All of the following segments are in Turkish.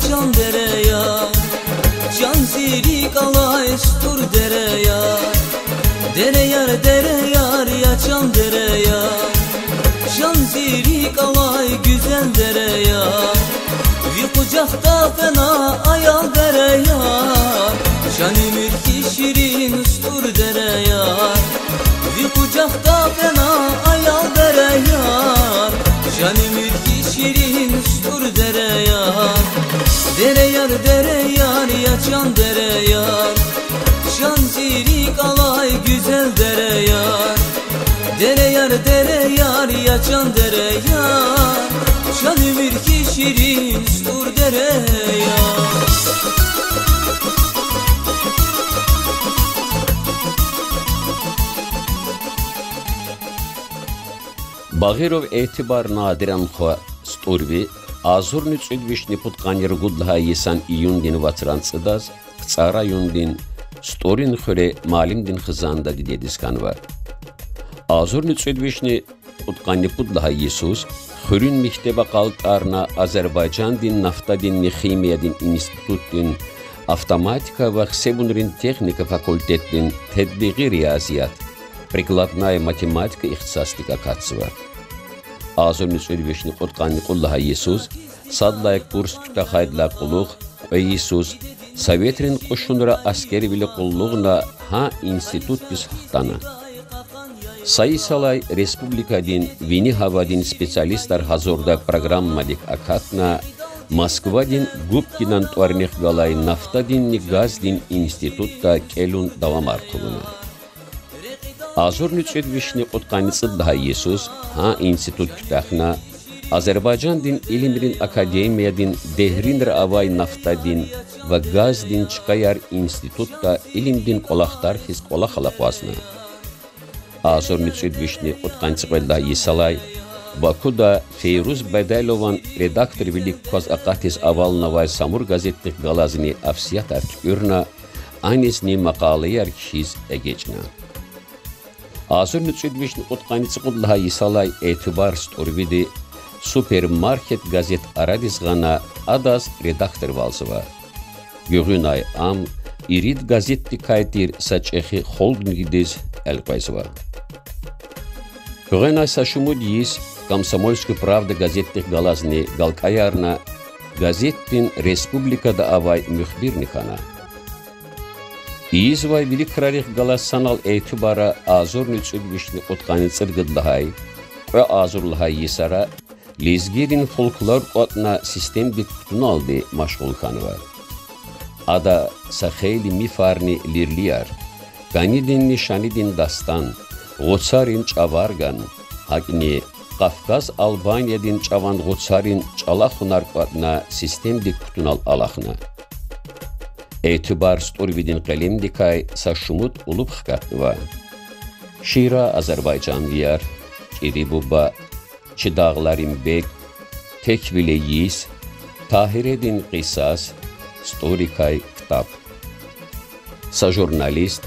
Can dereya, can zirik ala estur dereya. Dere yar ya can dereya, can zirik ala güzel dereya. Bir kucakta fena ayal dereya, can ümür şirin ustur dereya. Bir kucakta fena ayal dereya, can ümür şirin ustur dereya. Dere yar ya can dere yar, can zirik alay güzel dere yar. Dere yar ya can dere yar, can ümür ki şirin ustur dere yar. Багиров эътибар надиран хо стурви азурни цудвишни путганир гудла исан июндин ватран цдаз цара юндин сторин хөле малимдин хызанда дидисканва азурни цудвишни путгани пудла Иисус хөрүн мектеба калтарна Азербайджандин нафтадин химиядин институттин автоматика ва хсебунрин техника факультеттин тедбиги риязият прикладная математика ихтисаслика катсыва азурни цудвишни путгани кулла Иисус садлай курс kütahayla quluq ve Иисус Советрин qoşunlara askeri bile qulluğuna ha institut biz haqtana. Sayısalay Respublikadin vini havadin spesyalistlar hazırda programmadik akatna Moskvadin Gubkinan tuarnih galay naftadin gazdin institutta kelun davam arkuluna. Azurni çedvişni otkanısı daha Иисус ha institut kütahna Azerbaycan din ilimrin akademiya din dehrinir avay naftadin ve gaz din çıkayar institutta ilim din kolaktar his kola halakvasna. Azurni çedvişni otkanısı Yisalay Bakuda Feyruz Bedaylovan redaktör bilik koz akatis avalna vay samur gazetlik galazini afsiyat artık ürna anisni makalayar kişiz egeçna. Azurni çedvişni otkanısı Yisalay etibar storvidi Supermarket gazet aradizgana adas redaktör valsıva. Göğün ay am irid gazetti kaytir saçehi holdingidiz elqaysıva. Göğün ay saşumu diyiz Komsomolski Pravda gazettik galazni galkayarna gazettin Respublikada avay mühbirni kana. İyiz vay bilik krarih galas sanal etibara azurni çudvişni otkanı çırgıdlahay ve azurlahay yisara Lezgirin folklor otna sistem bitkutunu aldı maşgul kanıva. Ada sakheyli mifarni lirliyar, ganidin nişanidin dastan, Gotsarin çavargan, hakini Kafkas Albanya'din çavan Gotsarin çalahunar otna sistem bitkutunu alahna. Etibar storvidin kalem dikay saşumut ulup hkatnıva. Şira Azerbaycan viyar, Kiribuba, Çidağların bek, tek bile yiz, Tahiredin qisas, storikay kitap. Sa jurnalist,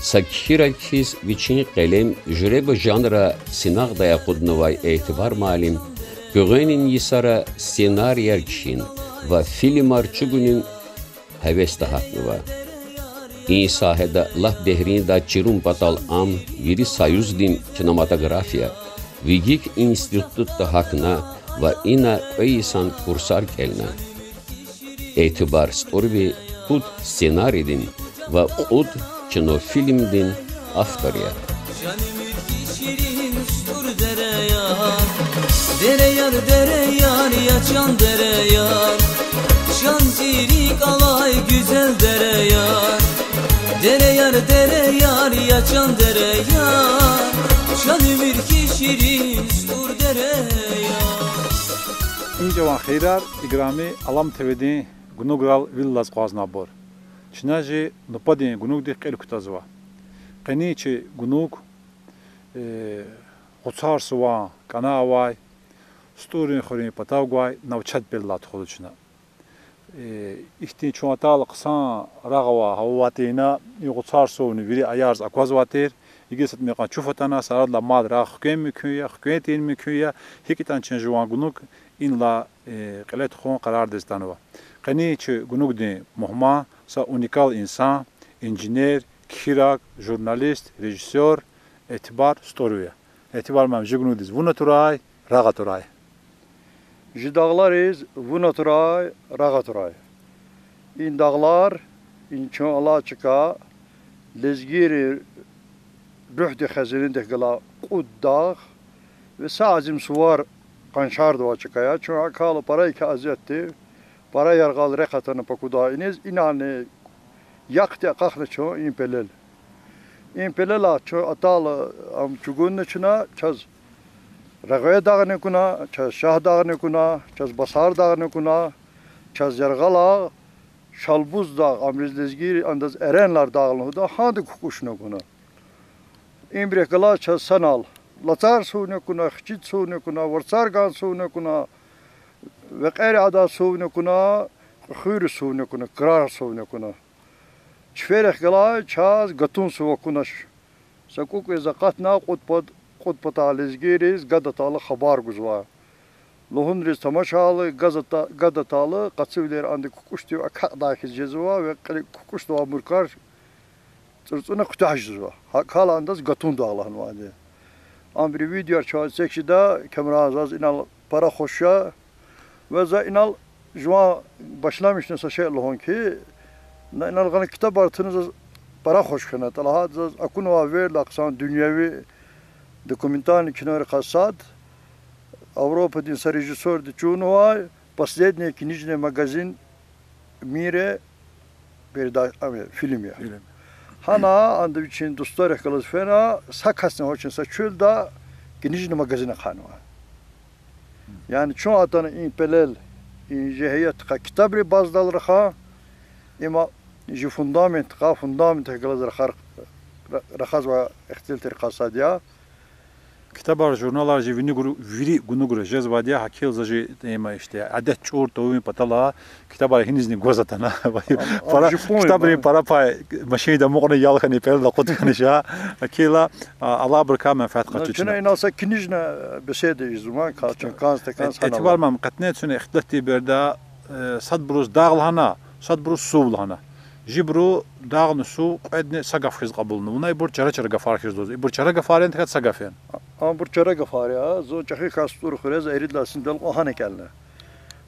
sa kirakiz viçin qalem jürebe janra sinaq daya qudnavay etibar malim, göğenin yisara senaryer kişin ve filmar çugunin heves dahatnıva. İyi sahada lah dehrin da çirum patal am, viri sayuz din kinematografiya, Vigik institutta hakna ve ina öysan kursar kelna. Etibar Storvi Kud ssenaridin ve Kud kinofilmdin avtoriya. Dere yar yaşan dere yar Şan zirik alay güzel dere yar Dere yar yaşan dere yar Şan ümür ki şirin stur dere yar İnce van xeyrar igrami alam tevedi gunugral villas qaznabor Çinaji nupadin gunug di qel kutazwa Qani çi gunug Qotsar suwa kana avay Storin xorin patavgay navchat bellat xoluchna. İhtin çoğatal qsan ragwa havatina yuqsar sovni viri ayarz akwazvater igesat meqa chufatana saradla mad rag kem müküya xketin müküya hikitan chenjwan gunuk in la qalet xon qarar destanova. Qani çi gunuk de muhma sa unikal insan, injiner, kirak, jurnalist, rejissör, etibar storuya. Etibar mam jigunu diz vunaturay ragaturay. Ji dağlarız, vunaturay, ragaturay. İn dağlar, in çon Allah çıka, lezgiri ruh de xezinin de gala qud dağ ve sazim suvar qanşar da çıkaya. Çon akalı para iki azetti, para yargal rekatanı pakuda iniz, inanı yakti qaqlı çon impelel. Impelel çon atalı am çugun içine çaz. Ragaya dağını kuna, çaz Şah dağını kuna, çaz Basar dağını kuna, çaz Yargala, Şalbuz dağ, Amrizlezgiri, andaz Erenler dağını da handi kukuşunu kuna. İmbrekala çaz Sanal, Latar suğunu kuna, Xçit suğunu kuna, Varsargan suğunu kuna, ve Qeyri Ada suğunu kuna, Xuyru suğunu kuna, Kırar suğunu kuna. Çferekala çaz Gatun suğu kuna. Sakuk ve zakatna Qutbata lezgiriz gadatalı xabar guzva. Lohun riz tamaşalı gadatalı qatsıvler andi kukuştu akadaki cezva ve kukuştu amurkar tsırtsına kutahjizva. Kala andaz gatun dağlan vadi. Ambri video çağ sekşida kamerazaz inal para xoşya ve za inal jwa başlamış nesa şey lohun ki inal gana kitap artınız para xoşkana talahat akunu ver laqsan dünyevi Документальный кинорекасад, Европа один режиссер Дичунова, последний книжный магазин в мире фильме. Хана андвичин досторих каласфена, сакасны очень сачул да книжный магазин ханва. Yani çoğu atanı impelel, cehiyet kitabri bazdalırha, ima ji fundament kalaz rakhaz ve ihtiltir kasadiya. Kitabar jurnalar ji viri gunugura jezvadiya hakil zaji tema işte adet çoğur toğumi patala kitabar hinizni gozatana para kitabri para pay maşida muğna yalkhani pel da qutkanışa akila Allah barka menfaat qatçına. Çuna inasa kinijna besede izuma kalçın kanst etibar mam qatnet sune ixtilati berda sadbrus dağlhana sadbrus suvlhana jibru dağnu su qadne sagaf xiz qabulnu una bur çara gafar xiz doz bur çara gafarent kat sagafen am bur çara gafar ya zo çaxi kastur xurez eridla sindal ohane kelne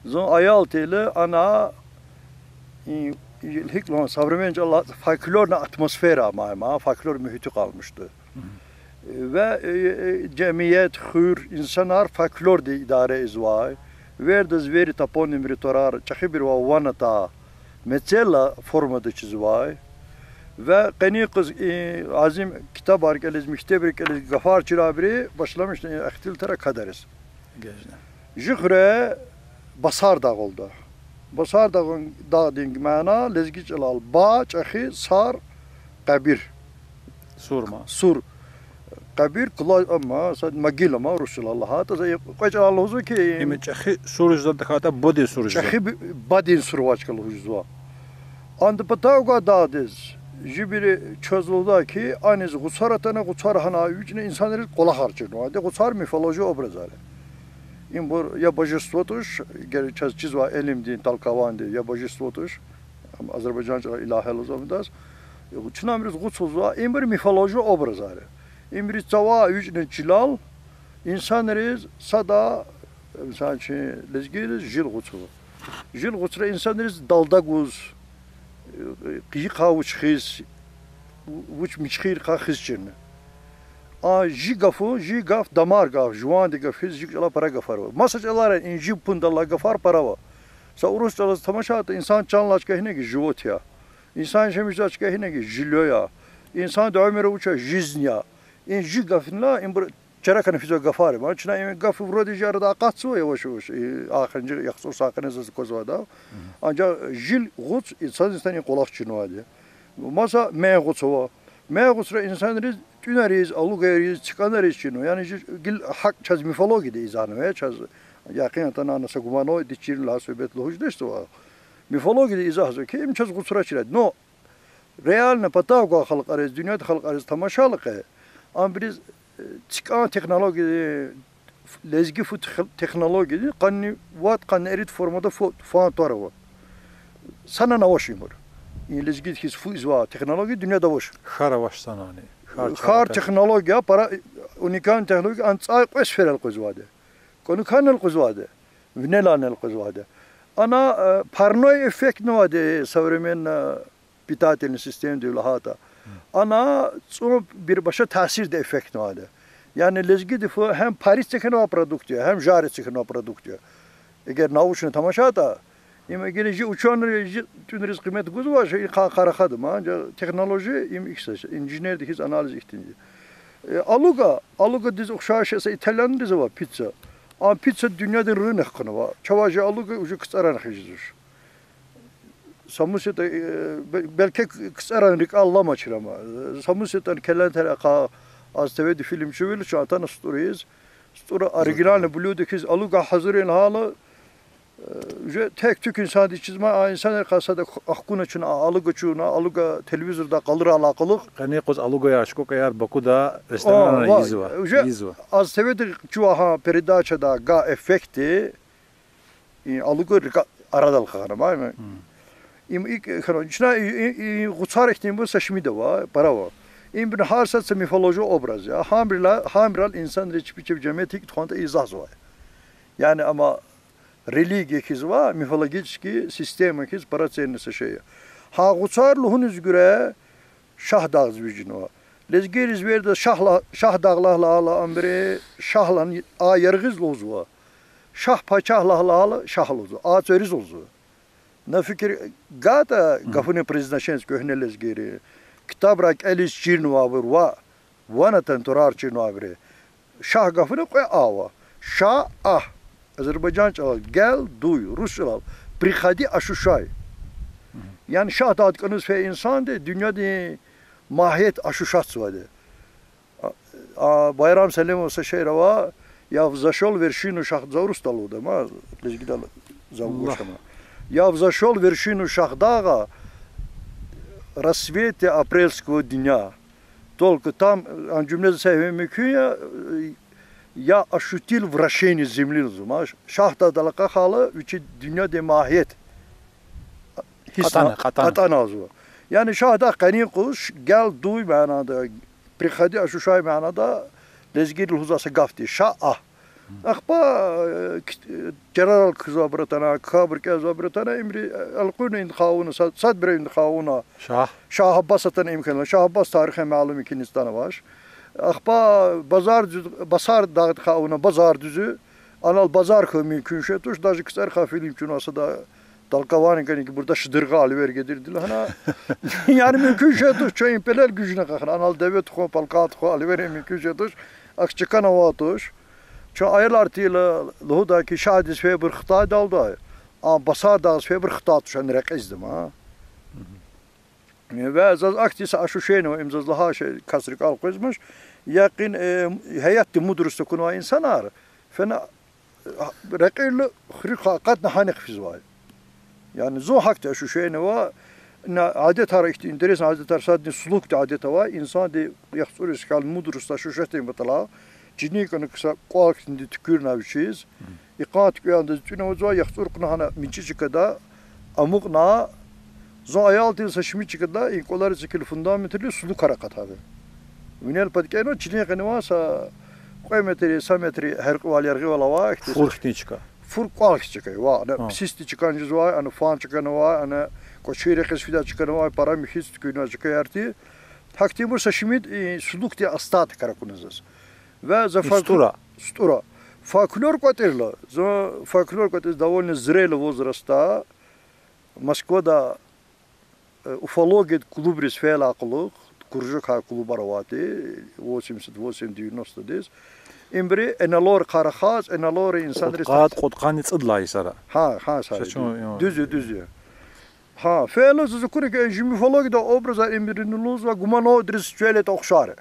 zo ayal tele ana hiklon savramenç Allah folklorna atmosfera ma folklor mühiti kalmıştı ve cemiyet xur insanlar folklor de idare izvay verdes veri taponim ritorar çaxi bir vanata Mesela formada çizvay ve qani qız azim kitap arkeliz miktebirkeliz gafar çirabri başlamış ihtil tara kaderiz. Jıhre Basar dağ oldu. Basar dağın dağ ding mana lezgiç alal ba çaxi sar qabir surma sur qabir kula ama sad magil ama Resulullah ta qaç Allah'u ki ime çaxi surujda dakata bodi surujda çaxi badin survaç kalujwa and patavga dağdız jibiri çözüldü ki aniz gusaratana gusarhana üçne insanları qola harcını de gusar mifoloji obrazları İmbur ya bajistvotuş gerçi çizva elimdin talkavandı ya bajistvotuş Azerbaycanca ilahe lazımdas Çınamırız gutsuzwa imbur mifoloji obrazları İmbir çava üçne çilal insanları sada sanki lezgiriz jil gutsu Jil gutra insanlarız dalda guz, kıyı kavuç his, uç miçhir kahis çirne. Ji gaf damar gaf, juan de gaf his jik ala para gafar var. Masaj alara inji pundalla gafar para var. Sa urus çalas tamaşa insan canlaç kahine ki живот ya. İnsan şemişaç kahine ki jilyo İnsan da ömrü uça jiznya. İn ji gafınla in çerakan fizo gafar. Ma çına in gaf vrodi jarda aqatso yavaş yavaş. Ahırıncı yaksur sakınız kozvada. Ancak jil guç insanın qolaq çinoadi. Masa me guçova. Me guçra insanları tüneriz, alugayız, çıkanlarız çino. Yani gil hak çaz mifologi de izanı ve çaz yakın anasa gumano diçir la söhbetli hujdeşti var. Mifologi de izahı ki im çaz guçra çirad. No real ne patavga halk arız, dünyada halk arız tamaşalık. Ama biz çıkan teknoloji, lezgi fut teknoloji, kanni vat kanni erit formada falan tuara var. Sana navaşım var. Lezgi his fuiz var teknoloji dünyada var. Xara baştan hani. Xar teknoloji para unikan teknoloji antsay qesferel qozvade. Konu kanal qozvade. Vnelanel qozvade. Ana paranoya efekt ne vade savremen pitatelin sistem devlahata. Ana bir başa tasir de efekt ne vade. Yani lezgi defa hem Paris tekno produktüyor hem Jare tekno produktüyor. Eğer navuçunu tamaşata İme geleceği uçanlar tüneriz kıymet güzel var şey karakadım ancak teknoloji imksas injiner dikiz analiz ihtinci. Aluga diz okşaşasa İtalyan dizi var pizza. Ama pizza dünyada rınak kanı var. Çavacı aluga ucu kısaran hıcızır. Samusya'da belki kısaran rik allama çırama. Samusya'dan kellen teraka az tevedi film çövülü şu atan stories. Story orijinal buluyordu aluga hazırın halı. Tek tük insan çizme insanlar kasada akuna için aluga çuna aluga televizyonda kalır alakalı. Kani koz aluga yaşko eğer Baku'da restoranına izi var. Az tevedi çuha peridaçada ga efekti aluga aradal kanama mı? İlk kanı içine guçar ihtim bu saşmi de var para var. İm bir harsat mifoloji obraz ya. Hamral insan reçipi cemiyeti tuğanda izah var. Yani ama religiya kiz var, mifologiki sistema kiz para çenisi şey. Ha guçar luhunuz göre şah dağ zvicino. Lezgeriz verdi şah dağlahla ala ambre şahlan a yargız lozu. Şah paçahlahla ala şah lozu. A çöriz lozu. Na fikir gata gafını prezidasyens köhne lezgeri. Kitabrak elis çirnova var. Vanatan turar çirnova bre. Şah gafını koy ava. Şah ah. Azerbaycan çalal, gel, duy, Rus çalal, prihadi aşuşay. Yani şah dağıtkanız fe insan de, dünyada mahiyet aşuşat vardı. Bayram Selim olsa şey rava, ya zaşol verşinu şah zavrus dalı da ma, lezgidal zavuşama. Ya zaşol verşinu şah dağa, rasvete aprelskого dня. Только там, cümlede sayfaya mümkün ya ощутил вращение земли, şahta dalaka halı üçü dünya de mahiyet katan azı. Yani şahda kanin kuş gel duy manada prihadi aşuşay manada lezgiril huzası gafti şah. Akba general kızı bıratana kabr kızı bıratana imri alqun intikhavuna sadbre intikhavuna şah Abbas'tan imkanı şah Abbas tarihi malum ikinistana var. Akba basar dağıt kavuna bazar düzü anal bazar kı mümkün şey tuş dacı kısar kafil mümkün olsa da dalkavanın ki burada şıdırga alıver gedirdiler hana yani mümkün şey tuş çayın pelel gücüne kakın anal devlet ko palkat ko alıver mümkün şey tuş akçıkan hava tuş ço aylar tiyla lohudaki şadis fe bir xta dalda a basar dağıs fe bir xta tuş hani rekizdim ha ve az aktisi aşı şeyin o imzazlaha şey kasrik al koymuş yakın hayatı mudrusta konu insanlar fena rekil xriqat nahanik fizvay yani zo hakta aşı şeyin o adet hareketi interes adet sadece suluk da adet var insan de yaxsur iskal mudrusta şu şeyin batala cini kanı kısa qalqindi tükürna bir şeyiz iqat kuyanda cino yaxsur qana minçicikada amukna Zo ayal tilsa şimdi çıkıda ilk oları zikir fundamentali sulu karakat abi. Minel patkeno çiğne kanıvasa koymetri sametri her kuvalyargı ola vakti. Furhtniçka. furqaq çıkıyor. Var, ana psisti çıkancız var, ana fan çıkanı var, ana koçire kısfida çıkanı var, para mihis tükünü çıkıyor artı. Taktiği bursa şimdi suluk diye astat karakunuzuz. Ve stura. Folklor kotırla. Folklor kotır довольно зрелый возраста. Москвада уфология клуб рисфел акылык. Kurcuk ha klubar vati 80-90 des. İmbri enalor karakhaz enalor insan qotqani tsidlay sara. Ha sara. Düzü. Ha fe'la zukuri ki jimifologi da obraza imbrinuluz ve gumano dris çölet okşare.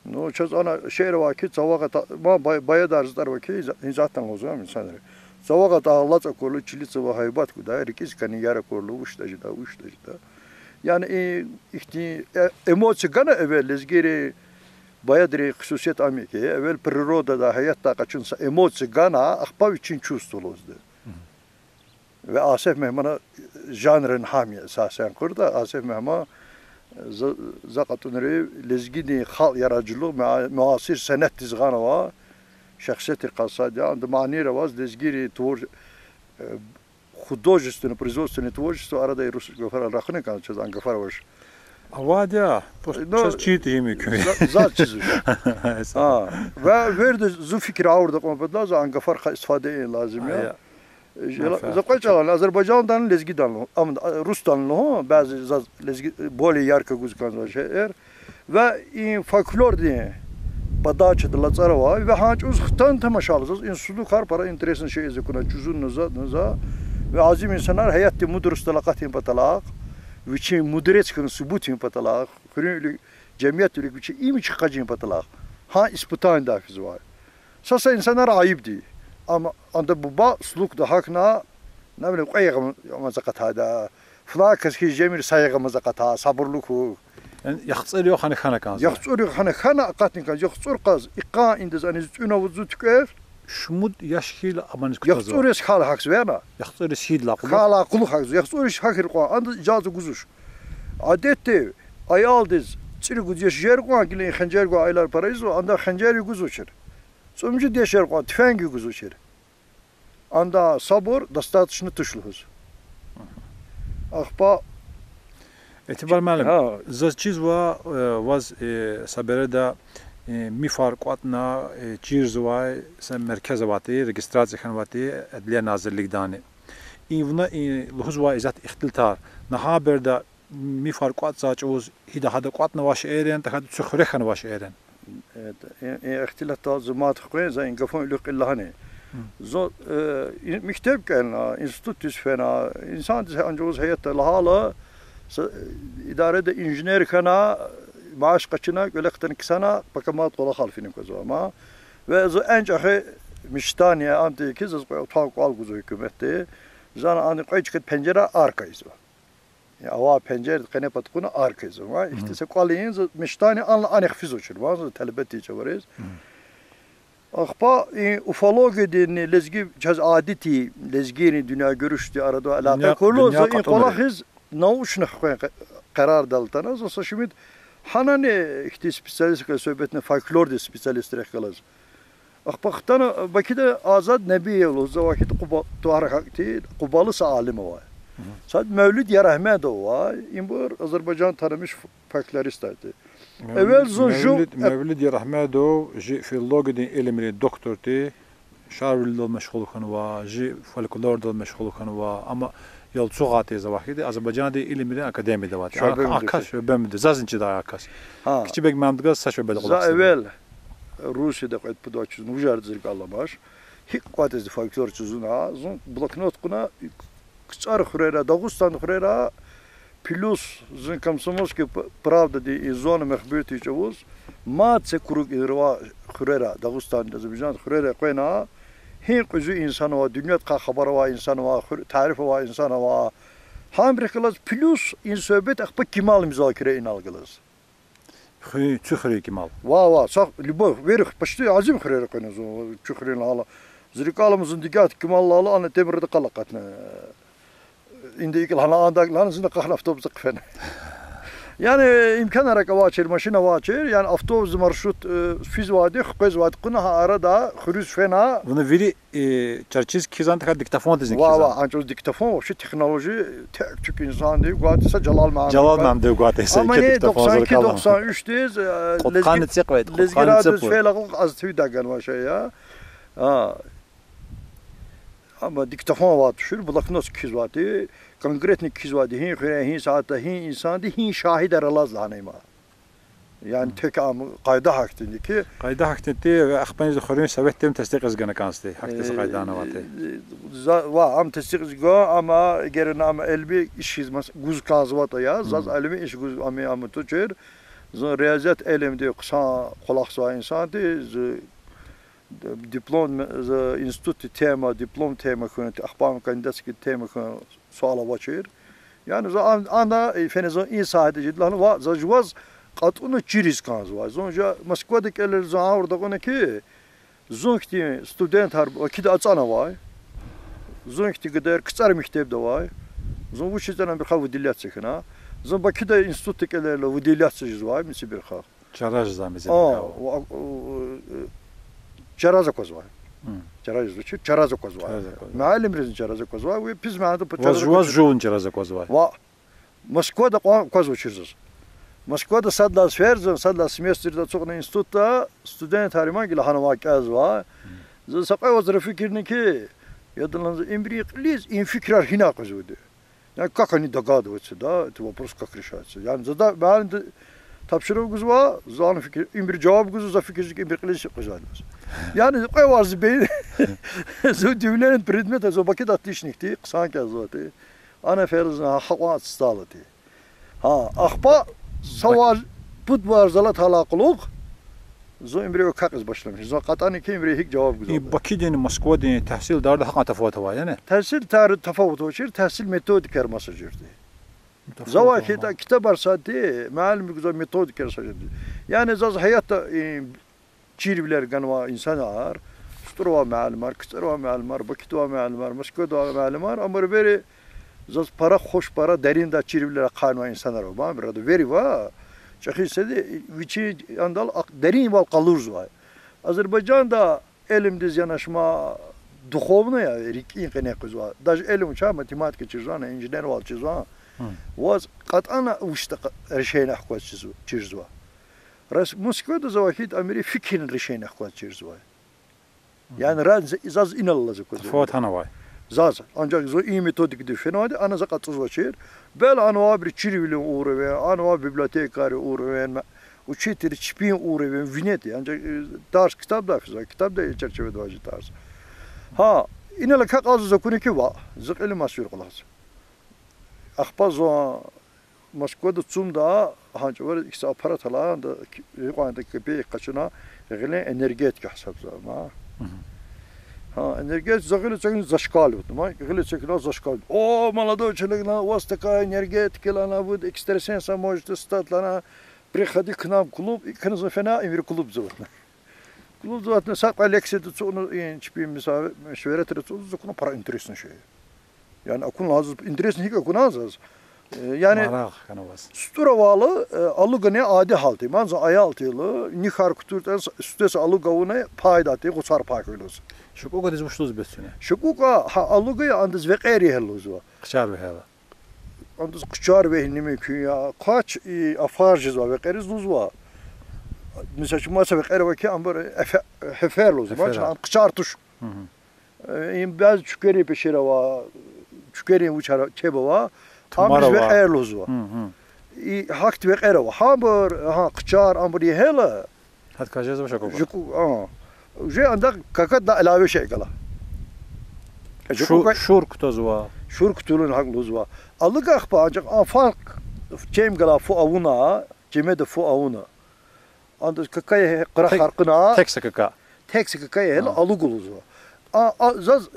No çöz ana şehir vakit zavaga ma bayadarızlar vakit zaten o zaman insanlar. Zavaga da Allah çakolu çilitse ve haybat kuda rikiz kani yara korlu uştajda. Yani emosi gana evvel lezgiri bayadri khususiyet amike evvel priroda da hayatta kaçınsa emosi gana akbav için çustuluzdu. Ve Asef Mehman'a janrın hami esasen kurda Asef Mehman zakatunri lezgini hal yaracılığı muasir senet dizgana var şahsiyeti kasadi and manira vaz lezgiri tur художественное, производственное творчество арада и русский гафар рахны kan çöz angafar var. Avadya, çöz çiğit yemi köy. Zat çiziyor. Ha, ve verdi zu fikri avurda kompetlaz angafar istifade lazım ya. Zakoçalan Azerbaycan'dan lezgidan, ama Rus'tan bazı lezgi boli yarka guzkan şehir ve in folklor diye badaçı da lazara var ve hanç uzaktan temaşalız. In sulu kar para interesin şey ezekuna cüzün naza ve azim insanlar hayatta mudurus talaqatin patalaq viçi mudiret kın subutin patalaq kırılı cemiyetlik viçi imi çıkacın patalaq ha ispıtan dafiz var sasa insanlar ayıp değil ama anda bu ba suluk da hakna ne bileyim qayğım mazakat hada flakas ki cemir sayğım mazakat ha sabırlık yani yaxtsır yok hani kan yaxtsır yok hani aqatin kan yaxtsır qaz iqa indiz aniz unavuzu tüker şumud yaşkil amanız kutazı. Yaxtsuriş hal haks verna. Yaxtsuriş şidla qulu. Hala qulu haks. Yaxtsuriş hakir qo. And icazı guzuş. Adette ayaldiz çiri guzuş yer qo gile xanjar qo aylar parayız o anda xanjari guzuçer. Somcu deşer qo tüfengi guzuçer. Anda sabır достаточно tuşluhuz. Axpa Etibar məlim. Zaçiz va vaz sabereda میفارقاتنا چیرزوای سم مرکز واتی رجستراسی خانواتی عدلیه نازرlik dani. İvna lhuzwa izat ihtiltar. Naha berda میفارقات zaçoz hida hada qatna vaş eren ta hada tsxure khan vaş eren. Evet. İhtilat zamat qoy zayn gafon luq illahani. Zo mektep kelna institut fena insan ancoz hayatta lahala idarede injiner kana maaş kaçına gölekten kisana bakamat kola halfinin kozu ama ve zo encahe miştaniye antiki zız otak al guzu hükümeti zana ani qayçık pencere arkayız var. Ya ava pencere kene patkuna arkayız var. İşte kwaliyin zı miştani anla anik fizoçur var. Talebeti çavariz. Akpa ufologi dini lezgi caz adeti lezgini dünya görüştü arada alaka kurulu zo kolahiz nauçna karar daltana zo şimdi hanane işte spesyalist söhbetine folklor de spesyalist rekkalaz. Akpaqtan bakide azad nebiye olsa vakit Qubalı alimi var. Sad Mevlid ya Rahmetov var. İmbur Azerbaycan tanımış folkloristlerdi. Evvel Mevlid ya Rahmetov filologi ilmi doktorti. Şarvil meşgul kanu var. Folklor meşgul kanu var ama yol çoğatı zavahidi Azerbaycan'da ilimli akademide var. Akaş ve bemde zazinci da akaş. Küçük memduga saç ve bedel. Za evvel Rusya'da qayıt pudaçız nujar zirgalamış. Hik qatız folklor çuzuna zon bloknot kuna kıçar xurera Dağıstan xurera plus zın Komsomolski pravda di zona mehbirti çavuz matse kuruk irva xurera Dağıstan Azerbaycan xurera qoyna Hin kuzu insanı var, dünya haber var insanı var, tarif var insanı var. Hamriklas plus insöbet akpa kimal müzakere inalgılız. Çukhri kimal. Va, sağ libov verik baştı azim xırır qoyunuz o çukhrin hala. Zirikalımızın dikat kimallala ana temirde qalaqatna. İndi ikil hana andak lan zında qahlaf topzaq fen. Yani imkan olarak avaçır, maşina avaçır. Yani avtobüs marşrut fiz vadi, xüqez vadi. Kuna arada xürüz fena. Bunu veri çarçız kizan tıka diktafon dizin Va kizan. ancak diktafon, şu teknoloji tek tük insan değil. Guatisa Celal Mahmud. Celal Mahmud guatisa. Ama ne 92-93 deyiz. Kotkanı tıkvet. Lezgi radyoz feylaqlık az tüy dagan var şey ya. Ama diktafon var düşür. Bulak nasıl kiz vadi. Konkretni kiz vadi. Hin xire, hin saatte, hin insan di, hin şahid aralaz lanayma. Yani tek am qayda haktindi ki. Qayda haktindi ve axbanız xorun savettem tasdiq izgana kansti. Haktası qayda anavati. Va am tasdiq izga ama gerin am elbi iş hizmet guz kazvata ya. Zaz elbi iş guz ami am tuçer. Zon riyazet elimde kısa kulaksa insandı. Diplom institut tema diplom tema könüt axbam kandidatski tema kön suala başır. Yani anda fenizo insan ediciler va zajvaz qatunu çiriz kanz var. Zonca Moskva'daki eller zan orada konu ki zonkti student har akide açana var. Zonkti kadar kısar mektepte var. Zon bu şeyden bir xav dillat çekina. Zon Bakı'da instituttaki ellerle bu dillat çekiz var misi bir xav. Çaraj zamezi. Çaraza koz var. Çaraza uçur, çaraza koz var. Malim rezin çaraza koz var ve biz mağda çaraza. Vaz joun çaraza koz var. Va Moskva'da koz uçuruz. Moskva'da sadla sferzon, sadla semestrda çoğun institutta student hariman gila hanıma kaz var. Sakay vazir fikrini ki yadınlanız embriyakliz in fikrar hina kozudu. Yani kakani dagadovaçı da, tu vapros как решается. Yani zada ben tapşırık var, zan fikir, bir cevap guzu za fikircik embriyakliz kozudu. Yani sakay vazir beyin, zo düvlerin predmeta zo bakit atlişnikti, kısan kaz zaten. Ana ferzna hava stalati. Ha, ahba Savar put var zalat halaqlıq. Zo imre kakız başlamış. Zo qatani ki imre hik cevap güzel. Bakı'nın Moskva'da tahsil darda haqa tafavut var yani. Tahsil tarih tafavut var. Tahsil metodik kerması jirdi. Zava kitap arsati malim güzel metodik kerması jirdi. Yani zaz hayatta çirbiler ganva insanlar. Sturva malimar, kıtırva malimar, Bakı'da malimar, Moskva'da malimar. Ama beri zaz para hoş para derin da çirbilere kanva insanlar var. Burada veri var. Çakıysa viçi andal derin val kaluruz var. Azerbaycan'da elimdiz yanaşma duhovna ya rikin kanekuz var. Daj elim uça matematik çizana, injiner val çizana. Vaz qat'ana uçta reşeyne ahkvat çiz var. Ras Moskva'da zavahid Ameri fikrin reşeyne ahkvat çiz var. Yani zaz inallazı kozu. Tafavut hana var. Zaz. Ancak zo iyi metodik düşünüyordu. Ana zakatız başır. Bel anva bir çirvilin uğru ve anva bibliotekari uğru ve uçitiri çipin uğru ve vineti. Ancak ders kitap da fizik. Kitap da çerçevede vacı tarz. Ha, inele kak azı zakuni ki va. Zık ilim asır kılas. Akpa zo Moskva'da çumda hangi var ikisi aparat alan da yukarıda köpeği kaçına gelen energetik hesap zaman. Ha, energet zagılı çekin zaşkal oldu. Ma gılı çekin zaşkal. O malado çelikna vastaka energetik lana bu ekstresensa mojda statlana prihadi knam klub ikiniz fena emir klub zavatna. Klub zavatna sak aleksedu çoğunu in çipim misal meşveretre çoğunu para interesin şey. Yani akun lazım interesin hiç akun az. Yani Sturavalı alıgane adi haltı. Manza ayaltılı nihar kuturtan üstesi alıgavune paydatı kusar pakılız. Şukuka dizmişluz besine. Şukuka ha alıgaya andız ve gayri helloz var. Kıçar ve hela. Andız kıçar ve mümkün ya. Kaç afarjız var ve gayri zuz var. Mesela şu masa ve gayri var ki ambar heferloz var. Kıçar tuş. Bazı çükeri peşere var. Çükeri uçar çebe var. Ambar ve gayri var. Hakt ve gayri var. Hambar ha kıçar ambar hela. Hat kajaz başa kopa. Şukuka Uje anda kakat da ilave şey kala. Şurk tozva. Şurk tulun hakluzva. Alık akpa ancak afak cem kala fu avuna, ceme de fu avuna. Anda kakay qara harqına. Tekse kaka. Tekse kakay hel aluguluzva. Zaz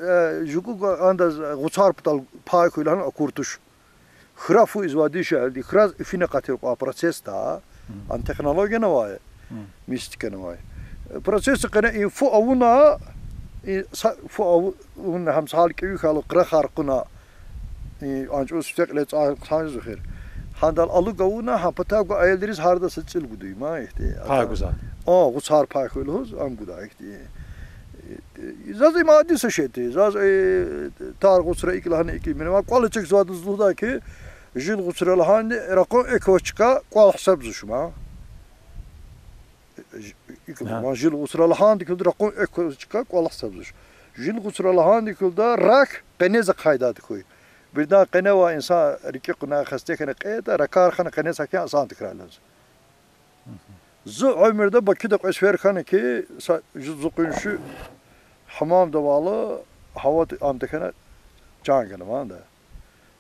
juku anda guçar putal pay kuylan akurtuş. Xrafu izvadi şeldi. Xraz ifine qatir o proces da. An teknoloji ne var? Mistik ne var? Proces qana info avuna avuna ham sal ki yukalı qra harqına ancak üsteklet sanız xir Handal alı gavuna ha patago ayıldırız harda sıçıl guduy ma işte. Pay güzel. Gusar pay koyuluz am guda işte. Zaz imadi saşeti. Zaz tar gusra iklahane iklimine qol çek zwadızlıda ki jil gusra lahane raqo ekoçka qol hesab zuşma. Ma jil gusra lahane dikildi raqo ekoçka qol hesab zuş. Jil gusra lahane dikildi rak qeneze qaydat koy. Birden qenewa insan riki quna xaste kana qeyda rakar xana qenesa ki asan tikrarlar. Zu ömürde bakıda qesfer kana ki zuqun şu hamam davalı hava amtekana can kana manda.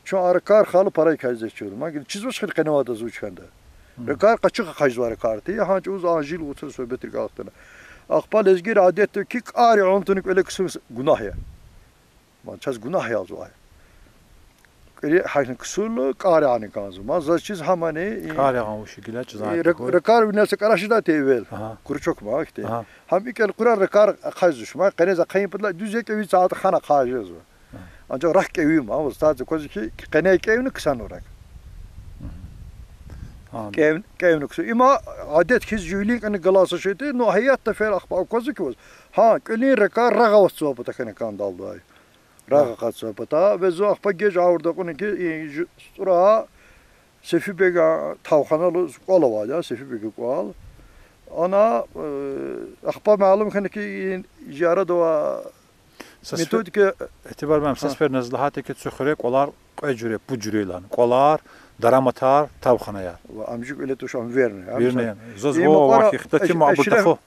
Şu arkar xalı parayı kazdeçiyorum. Ma çizmiş xil qenewa da zuçkanda. Rakar qaçıq qajvar kartı. Hanç uz acil otur söhbetlik altına. Aqbal ezgir adettir ki qari ontunik öyle kısım günah ya. Ma çaz günah ya zuay. Kiri hakin kusurlu qari ani kanzu. Ma zaçiz hamani Qari qan o şekilde çizan. Rakar binası qaraşıda tevel. Kuru çok ma işte. Ham ikel qurar rakar qajış ma qeneza qayıpla düzek evi saat xana qajız. Ancak rak evi ma ustad kozu ki qeney evini kısan olarak. Kevin kısa. İma adet kiz jülik ani galası şeydi. No hayatta fel akba kozu ki. Ha kelin rakar ragavas sohbata kana kan daldı ay. Raga katsapata ve zo akba gec avurda konu ki sura sefi bega tavxanalı qola var ya sefi bega qol. Ana akba malum kana ki ijara da metodik etibar mem ses ver nazlahat ki tsxurek olar ecure bu cürelan. Qolar daramatar tavxanaya. Ve amcık öyle tuşan verne. Birine. Zoz o vakti ma bu tafo.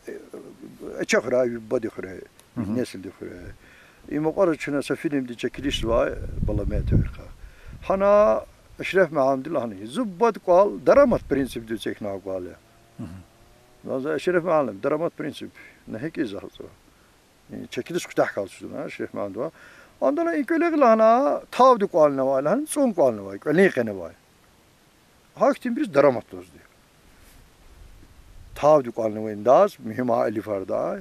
Çakra badi khre. Nesil dikhre. İmaqar içine sefinim diye çekiliş var balamaya tevka. Hana Eşref Mahamdillah hani zubbat qal daramat prinsip diye çekna qal ya. Nazar Eşref Mahalim daramat prinsip ne hek izahı. Çekiliş kutah kalsın Eşref Mahamdillah. Ondan ilk öyle hana tavdi qal ne var han son qal ne var. Ne qene var. Haktim bir daramat doz diyor. Tavdi qal ne var indaz mühim ali farda.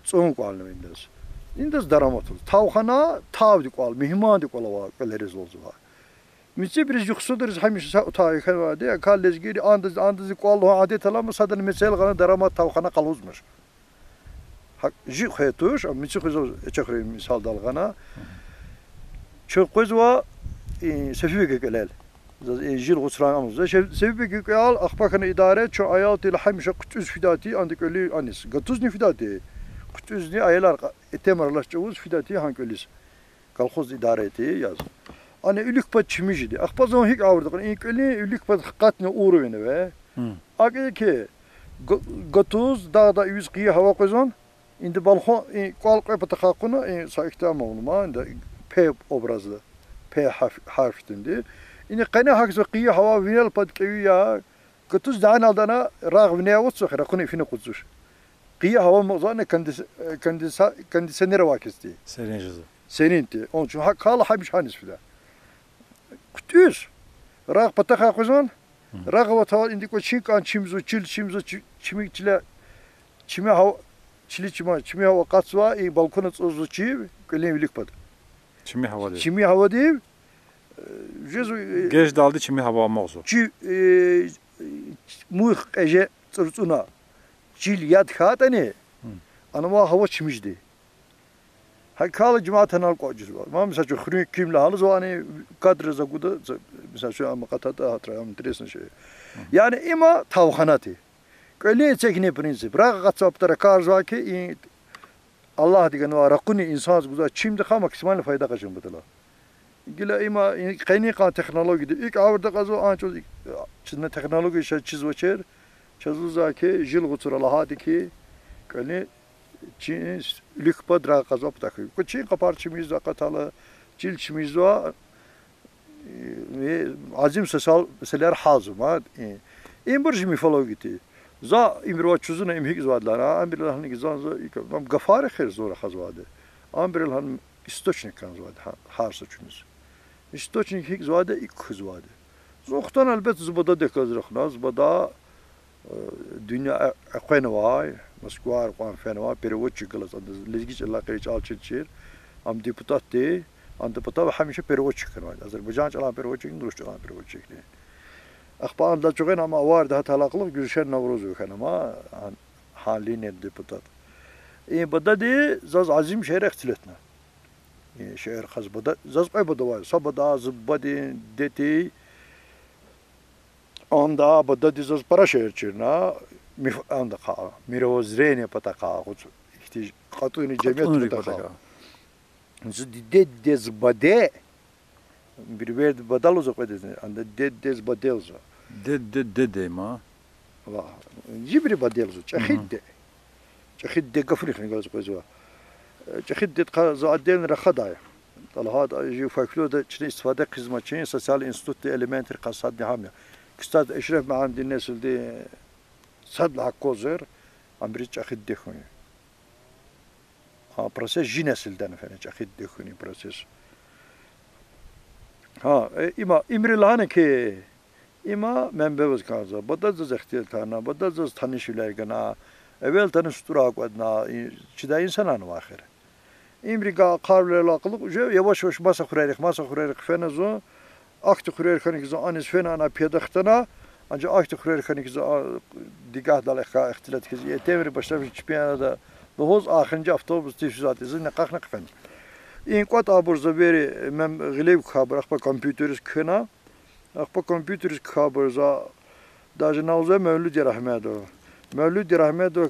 Son qal ne var indaz. İndaz daramat olur. Tavxana tavdi qal, mihmandi qala var, qaleriz olzu var. Mitse bir yuxsuduruz hamişe tayxan var diye kallezgiri andız qal adet alamı sadan mesel qana daramat tavxana qaluzmuş. Hak ji xetuş, mitse xizo çaxri misal dalğana. Çok qozva sefibe gelel. Jil qusranamız. Sefibe qal axbakana idare ço ayatil hamişe qutuz fidati andik öli anis. Gatuz ni fidati. Qutuzni aylar etemarlaşçavuz fidati hankölis. Kalxoz idareti yaz. Ani ülükpat çimijidi. Akpazon hik avurdu. İlk öli ülükpat qatni uğruvene ve. Aqi ki gatuz dağda yüz qiyi hava qozon. İndi balxo qal qıpata xaquna saiktam olma. İndi P obrazlı. P harfindi. İndi qana haqzo qiyi hava vinal pat qiya. Gatuz dağın aldana rağ vinaya otsu xiraquni fini quzuş. Qiyi hava mozane kendisine vakisti. Serincizi. Seninti. Onun için kala hamiş hanis fida. Kutüz. Rağ pataka kuzon. Rağ vataval indi ko çinkan çimzo çimikçile çime hava çime hava qatsva balkona tsozu çi kölin bilik pat. Çimi hava değil. Çimi hava değil. Jezu Gej daldı çimi hava mağzu. Çi muh eje tsurtsuna. Çil yad khatani. Anama hava çimijdi. Hakkalı cemaatan al qocuzu var. Ma mesela xuri kimle halı zani kadr zaguda mesela şu ama qatada hatırlayam interesan şey. Yani ima tavxanati. Köle çekini prinsip. Rağa qatsaptara karzva ki Allah digen var raquni insan guza çimde xa maksimal fayda qaşın butala. Gila ima qayni qa texnoloji ilk avurda qazo anço çizme teknoloji şey çizveçer. Çazuza ki jil gutura hadi ki köle Çin lükpa dra qazap takı. Çin qaparçımız da qatalı cilçimiz var. Ve azim sesal meseleler hazma. İmburj mifologi. Za imroçuzuna imhik zvadlara. Ambirlan gizanza ikam gafar xir zora xazvade. Ambirlan istoçnik kan zvade. Harsa çünüz. İstoçnik hik zvade ik xazvade. Zoxtan elbet zbada dekazrıxna zbada dünya aqene var. Maskuar qan fenwa perovoçi galas lezgiç Allah qeriç alçıçır am deputat de an deputat hamişe perovoçi kanwa Azerbaycan çalan perovoçi duruşçu çalan perovoçi Akbağın da çok ama var daha talaklık Gülşen Navruz yok ama halini deputat. Bada de zaz azim şehir ihtilatna. Şehir khaz bada zaz pay bada var. Sabada az badi deti onda bada de zaz para şehir çirna anda ka mirozrene pata ka ihtiyaç katuni cemiyet pata ka. Zı de zbade bir verdi badal uzak edin. Anda de badelza. De ma. Va. Jibri badelza. Çahidde. çeşitli gafrıkın gaz koyuyor. Çeşitli zaten rakhadaya. طلعات يجي فاكلو ده شنو استفادة خدمتين سوسيال انستيتوت elementary قصاد نعمة. كستاد إشراف مع عند الناس اللي صد العكوزر عم بريتش أخد دخوني. بروسيس جينس الدنا فين أخد دخوني بروسيس. إما إمر لهنا كي إما من بوز كذا بدل زز اختيار ثانا بدل زز ثاني شلائي كنا أول ثاني ستراك ودنا شدا إنسان أنا آخر. İmriga karlarla akıllık yavaş yavaş masa kurarık fenazo aktı kurarık kanıkıza anis fenana piyaдаktana ancak aktı kurarık kanıkıza digah dalaka ihtilat kızı yetemri başlamış çipiyanada dohoz ahırıncı avtobüs tifsizat izin nekak nekfen in quat aburza veri mem glev khabar akpa kompüteriz kına akpa kompüteriz khabarza daje nauza Mevlüt Rahmedov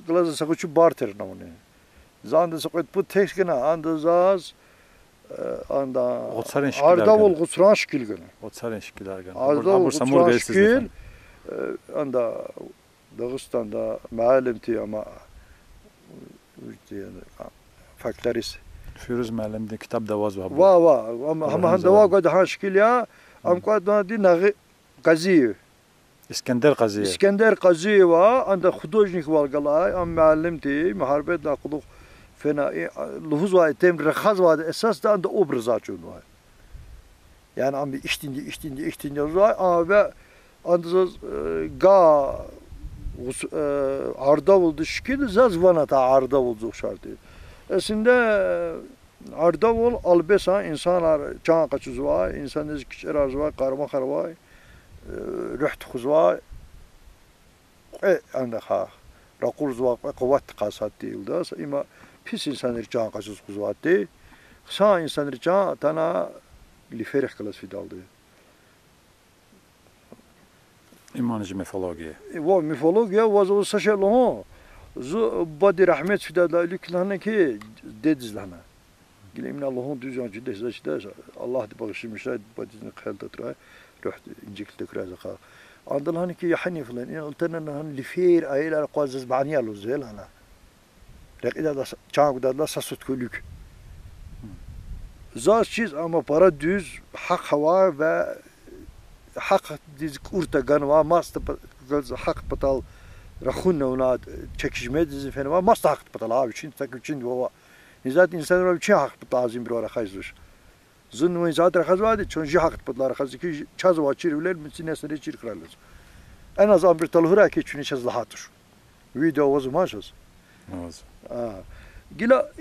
glazı sakuçu barter namune Zanda soqet bu tekskina andazaz anda Ardavul Gusran şkilgana. Otsaren şkilar gana. Ardavul Gusran şkil anda Dağıstan'da malimti ama faktaris. Firuz malimde kitap da vaz var. Va ama handa va qad ha şkil ya am qad di nagi qazi. İskender Qazi va anda khudojnik valgalay am malimti maharbet naqluq fena lühuz var tem rekhaz var esas da anda obraza çunu var. Yani am iştince var ama ve anda ga arda oldu şkil zaz vanata arda oldu şartı. Esinde arda ol albesa insanlar can kaçız var, insan ezkiçer arz var, karma var, ruht khuz var. Anda ha raqul var, kuvvet qasat değildi. Ama pis insanlar can kaçız kuzvatı. Sağ insanlar can tana liferih klas fidaldı. İmanıcı mifologiya. Bu mifologiya vazı saşelo. Zu badi rahmet fidaldı lüklana ki dedizlana. Gilemin Allah'ın düzcan ciddi zaçta Allah di bağışmışlar badini khalda tra ruh injekte kraza. Andalhan ki yani falan. Altına han lifer aylar qazız baniya luzel ana. Rekide da çağda da sasut kulük. Zaz çiz ama para düz hak hava ve hak diz kurta ganva mast hak patal rakhunna ona çekişme dizi fena mast hak patal abi için takıçın baba. Nizat insanlar için hak patal azim bir ara khazır. Zın ve zat rakhaz vadi çünkü hak patal rakhaz ki çaz va çirvler misinesine çir kralız. En az bir talhura ki çünkü çaz lahatır. Video was mashas. Gila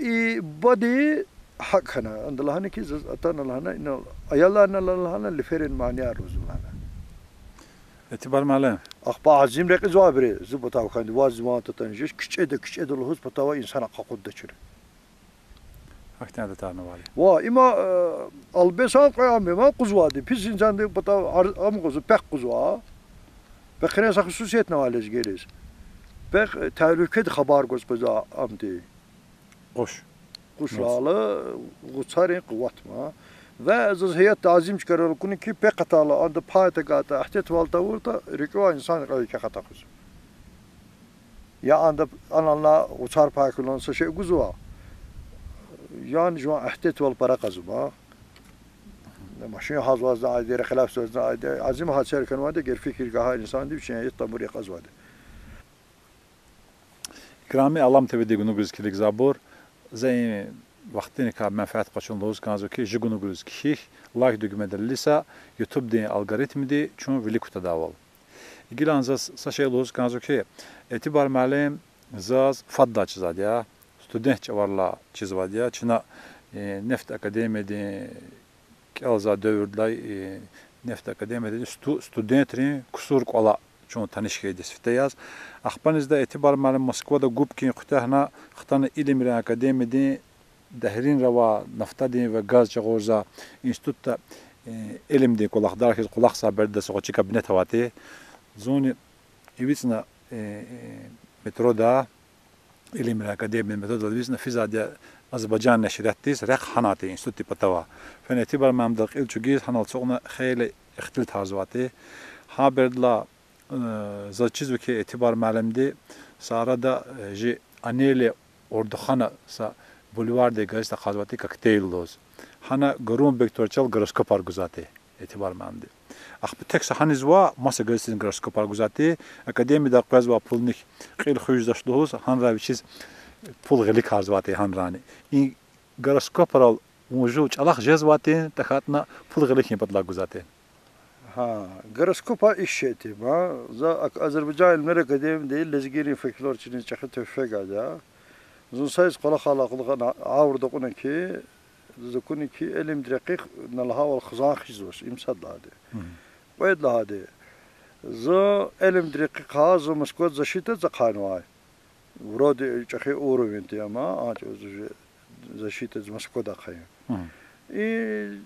badi hak hana andalahane ki atan lahana ina ayalana lahana liferin maniya rozulana etibar malen akhba azim rek zabire zubata khandi vazman tatanjish kiçe de lohuz patava insana qaqud da çir haktan da tarna vali va ima albesan qayam ma quzwadi pis insan de patava am quzu pek quzwa bekhres khususiyet nawalej gelis pek tehliket khabar goz qaza amdi Kuşalı, guçarın kuvvetma ve az heyet azim çıkarır kuni ki pek hatalı anda payta gata ahtet valta vurta rikva insan ki hata kız. Ya anda ananla uçar paykulonsa şey guzuva. Yani şu an ahtet val para kazma. Maşin hazvazda ayda khilaf sözda ayda azim hacer kanvada ger fikir gaha insan diye bir şey tamur yakazvadı. Krami alam tevdi gunu gözkilik zabur زي وقتين كاب منفعت قشون لوز كانزو كي جگونو گروز كيخ لايك دوغمدر ليسا يوتيوب دي الgoritmi دي چون ويليكو تداول يگيلانزاس ساشي لوز كانزو كي اتبار معلم زاز فدا چيزاد يا студент чаварла чизвад я чина нефт академия دي كالزا دövürdlay neft akademiyede studentrin kusur kola çon tanışkı desfiteyaz. Akbanızda etibar malum Moskova'da gubkin kutahna xtana ilimri akademiyede dehrin rava naftadin ve gaz çağorza institutta ilimde kolak darkız kolak saberde soğuçi kabinet havati zoni ivitsna metroda ilimri akademiyede metoda ivitsna fizadiya Azerbaycan neşriyattıyız rek hanati institutti patava. Fen etibar mamdaq ilçugiz hanal çoğuna xeyli ixtil tarzvati. Haberdla zaçiz veki etibar malemdi sarada ji aneli orduxana sa bulvarda gazete xazvati kokteyl loz. Hana garum bektorçal gyroskopar guzati etibar malemdi. Axbi tek sahaniz va masa gazetenin gyroskopar guzati akademiyada qazva pulnik xeyli xuyuzdaşluğuz hanraviçiz pul غلي خازواتي هنراني إن جرسكو برال موجود على جزواتين تخاتنا pul غلي كين بدلا جزاتين Ha, gyroskopa işeti ma. Za Azerbaycan İlmler Akademi değil, lezgiri fekler için çakı tefek ada. Zun sayız kola xalaqlığa avurdu ki, zukuni ki elim dakik nalha wal khazan khizwas imsadladı. Qoyadladı. Za elim dakik khaz Moskva zaşita zaqanvay. Вроде чахи уровень тема, а уже защита из Москвы дохая. И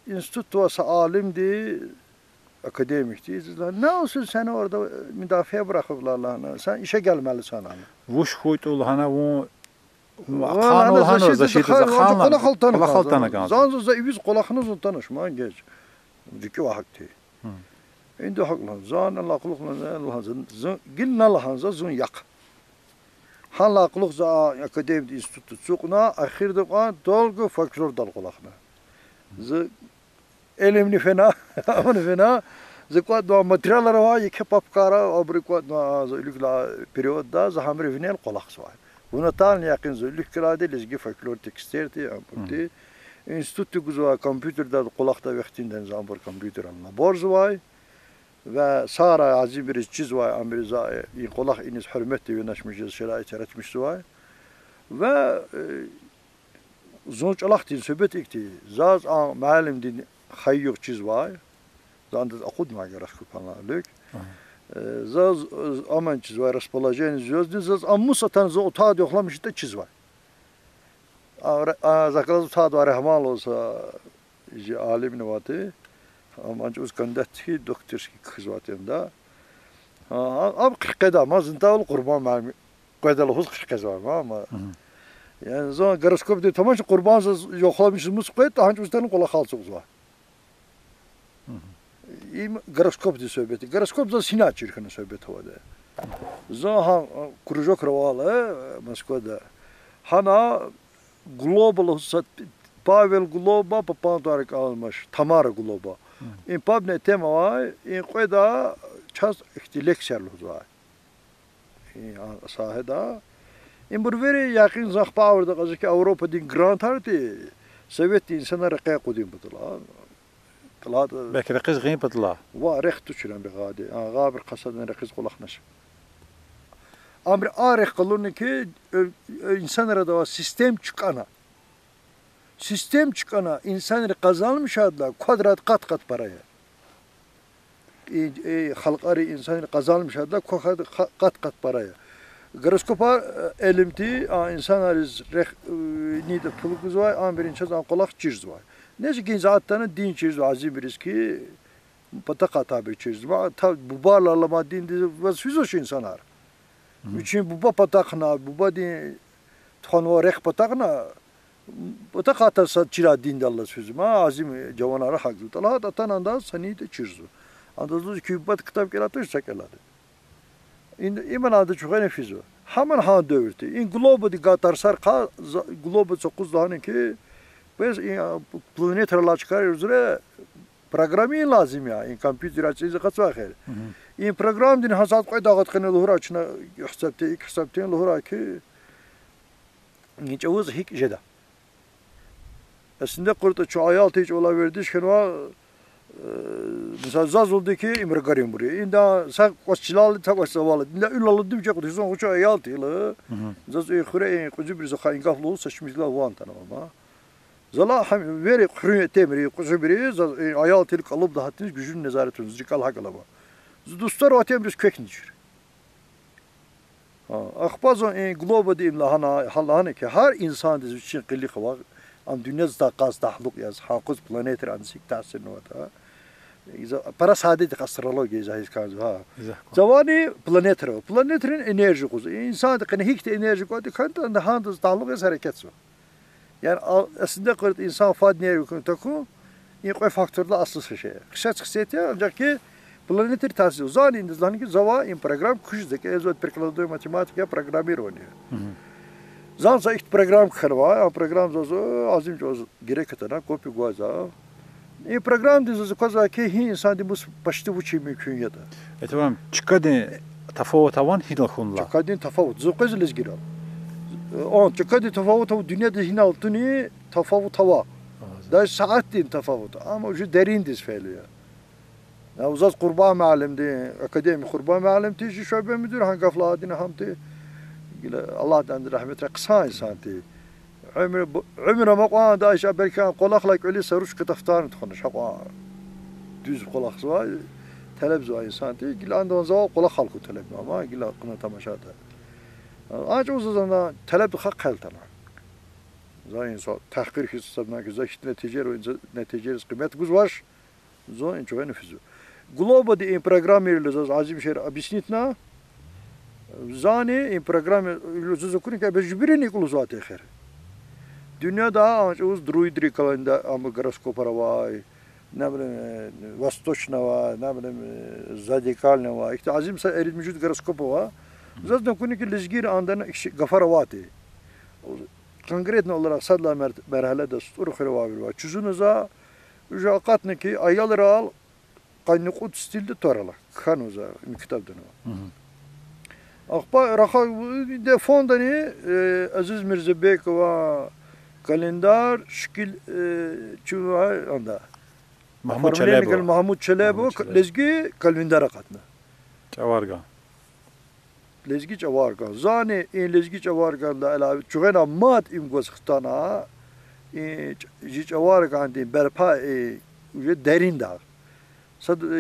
институт вас alimdi, akademikti. Ne olsun sen orada müdafaa bırakıblar Allah'ına. Sen işe gelmelisin ana. Vuş huytul hana bu Xanol hana zaşita zaxanla. Kola xaltana kan. Zanzıza ibiz kolakınız tanışma geç. Diki vakti. İndi haklan. Zan Allah kulukla Allah'ın gilna Allah'ın zun yak. Hanla kuluk za akademik institut çuqna axirde qan dolgu faktor dal qulaqna. Z elimni fena, onu fena. Zqad do materiallar va iki papkara abriqad do ilgla perioda za hamri vinel qulaq var. Buna tan yaqin zülüklade lezgi faktor teksterti amputi. İnstitut guzva kompüterda qulaqda vaqtinden zambur kompüter alma. Borz var. Ve Sara azim bir çiz var Ameriza kolak iniz hürmeti ve naşmışız şerait yaratmış var ve zonç alaqtin söhbet ekti zaz malim din hayyuk çiz var zandız akud ma garas kupanlarlık zaz aman çiz var расположение звезды zaz ammusatan zo ta yoklamış da çiz var zakraz ta var rahmal olsa alim nevatı Amanca uz kandidatki doktorski xizmatında. Ab qıqada mazında ol qurban mənim. Qadalı huz qıqaz var ama. Yani zon gyroskop de tamam qurban yoxlamışımız qoydu hangi uzdan qola xalçıq var. İm gyroskop de söhbəti. Gyroskop da sina çirkini söhbət havada. Zon ha krujok ravalı Moskvada. Hana global Pavel Globa papantarik almış. Tamara Globa. In pabne tema var, in qoyda çaz ihtilekserluğu var. In sahada. In burveri yakın zaxpavırda qazıki Avropa din grant harti. Sovet insanlar qay qodim butla. Qlat. Belki reqiz g'in butla. Va rex tuçulan bir qadi. Qabir qasadan reqiz qulaqnaş. Amri arix qılını ki insanlara da sistem çıkana. Sistem çıkana insanları kazanmış adla kvadrat kat paraya. Halkari insanları kazanmış adla kat paraya. Gyroskopa elimti insanları nide pulukuz var, an birinci an kolak çiz var. Neyse ki zaten din çiz var, azim biriz ki pataka tabi çiz var. Bu barlarla din dizi ve süzüş insanlar. Üçün bu patakna, bu din tonva rek patakna Ota qatarsa çira dinde Allah sözü ma azim cavanara haqlı. Allah da tananda sani de çirzu. Andazı kübat kitap gelatır sakeladı. İman adı çok nefiz var. Hemen ha dövürtü. İn globo di qatar sarqa globo çoquz dahane ki biz planetlerle çıkarıyoruz re programı lazım ya. İn kompüter açıyı qaçva xeyr. İn program din hasat qoy dağıt qını lohra açına hesapte lohra ki Geçavuz hik jeda. Aslında kurta şu ayaltı hiç olaverdi. Şuna mesela zaz oldu ki imragarim buraya. İnda sak koççilalı tak vasavalı. İnda üllalı dibce kutu. Son şu ayaltı ile zaz uykure kucu bir zakayın kaflu saçmışlar van tanıma. Zala hem veri kırıyor temiri kuzubiri ayal telik alıp da hattınız gücün nezaretiniz rikal hakalama. Dostlar o temiriz kökniçir. Akbazon globa diyeyim lahana ki her insan dizi için kıllık var. Am dünya zdaqaz tahluk yaz hakuz planeter ansik tahsin vata. Para saadet astroloji zahiz kaz ha. Zavani planeter o. Planeterin enerji kuzu. İnsan da kene hiç enerji kuzu. Kantan da handız tahluk yaz hareket var. Yani aslında kırt insan fadniye yükün taku. İyi faktörle asıl şey. Kısa çıksaydı ancak ki planeter tahsil. Zani indizlan ki zava in program kuşdaki ezot perkaladığı matematika programironiyor. Zansa ilk program kırva, program zozo azim zozo gerek etene kopi guaza. Program dizi koza ki insan di bu başta bu şey mümkün ya da. Tamam. Çıkadın tafavut tavan hidal hunla. Çıkadın tafavut. Zokaz lezgiral. On çıkadın tafavut dünyada hinal tuni tafavut hava. Da saat din tafavut. Ama o derin diz feliyor. Ya uzat kurban malimdi, akademi kurban malim tişi şöbe müdür hangi afladine hamti. Allah'tan rahmetle kısa insan ti. Ömrü maqan da işe belki kulakla öyle saruş kıtaftan tıkınış. Düz kulak var. Televizyon insan ti. Gila andon zaman kulak halkı televizyon ama gila kına tamaşada. Ancak o zaman televizyon hak kaltana. Zaten insan tahkir hissabına güzel netice kıymet güz var. Zor en çok nüfuzu. Globa di programmerler azim şehir abisnitna. Zani in program zuzukun ki becbirini kuluzat ekhir. Dünyada uz druidri kalenda am goroskopara vay. Ne bileyim Vostochna var, ne bileyim Zadikalna var. İşte azim sa erid mevcut goroskopu var. Zaten kuni ki lezgir andan gafara vati. Konkretne olarak sadla merhalede stur khirwabil var. Çuzunuza ucaqatne ki ayalar qaynıqut stilde torala. Kanuza kitabdan var. Akba raha de fondani Aziz Mirzabek ve kalendar şekil çuva anda. Mahmud Çelebi lezgi kalendara katna. Çavarga. Lezgi çavarga. Zani lezgi çavarga da ala çuğena mat imgozxtana çavarga andi berpa derin dağ.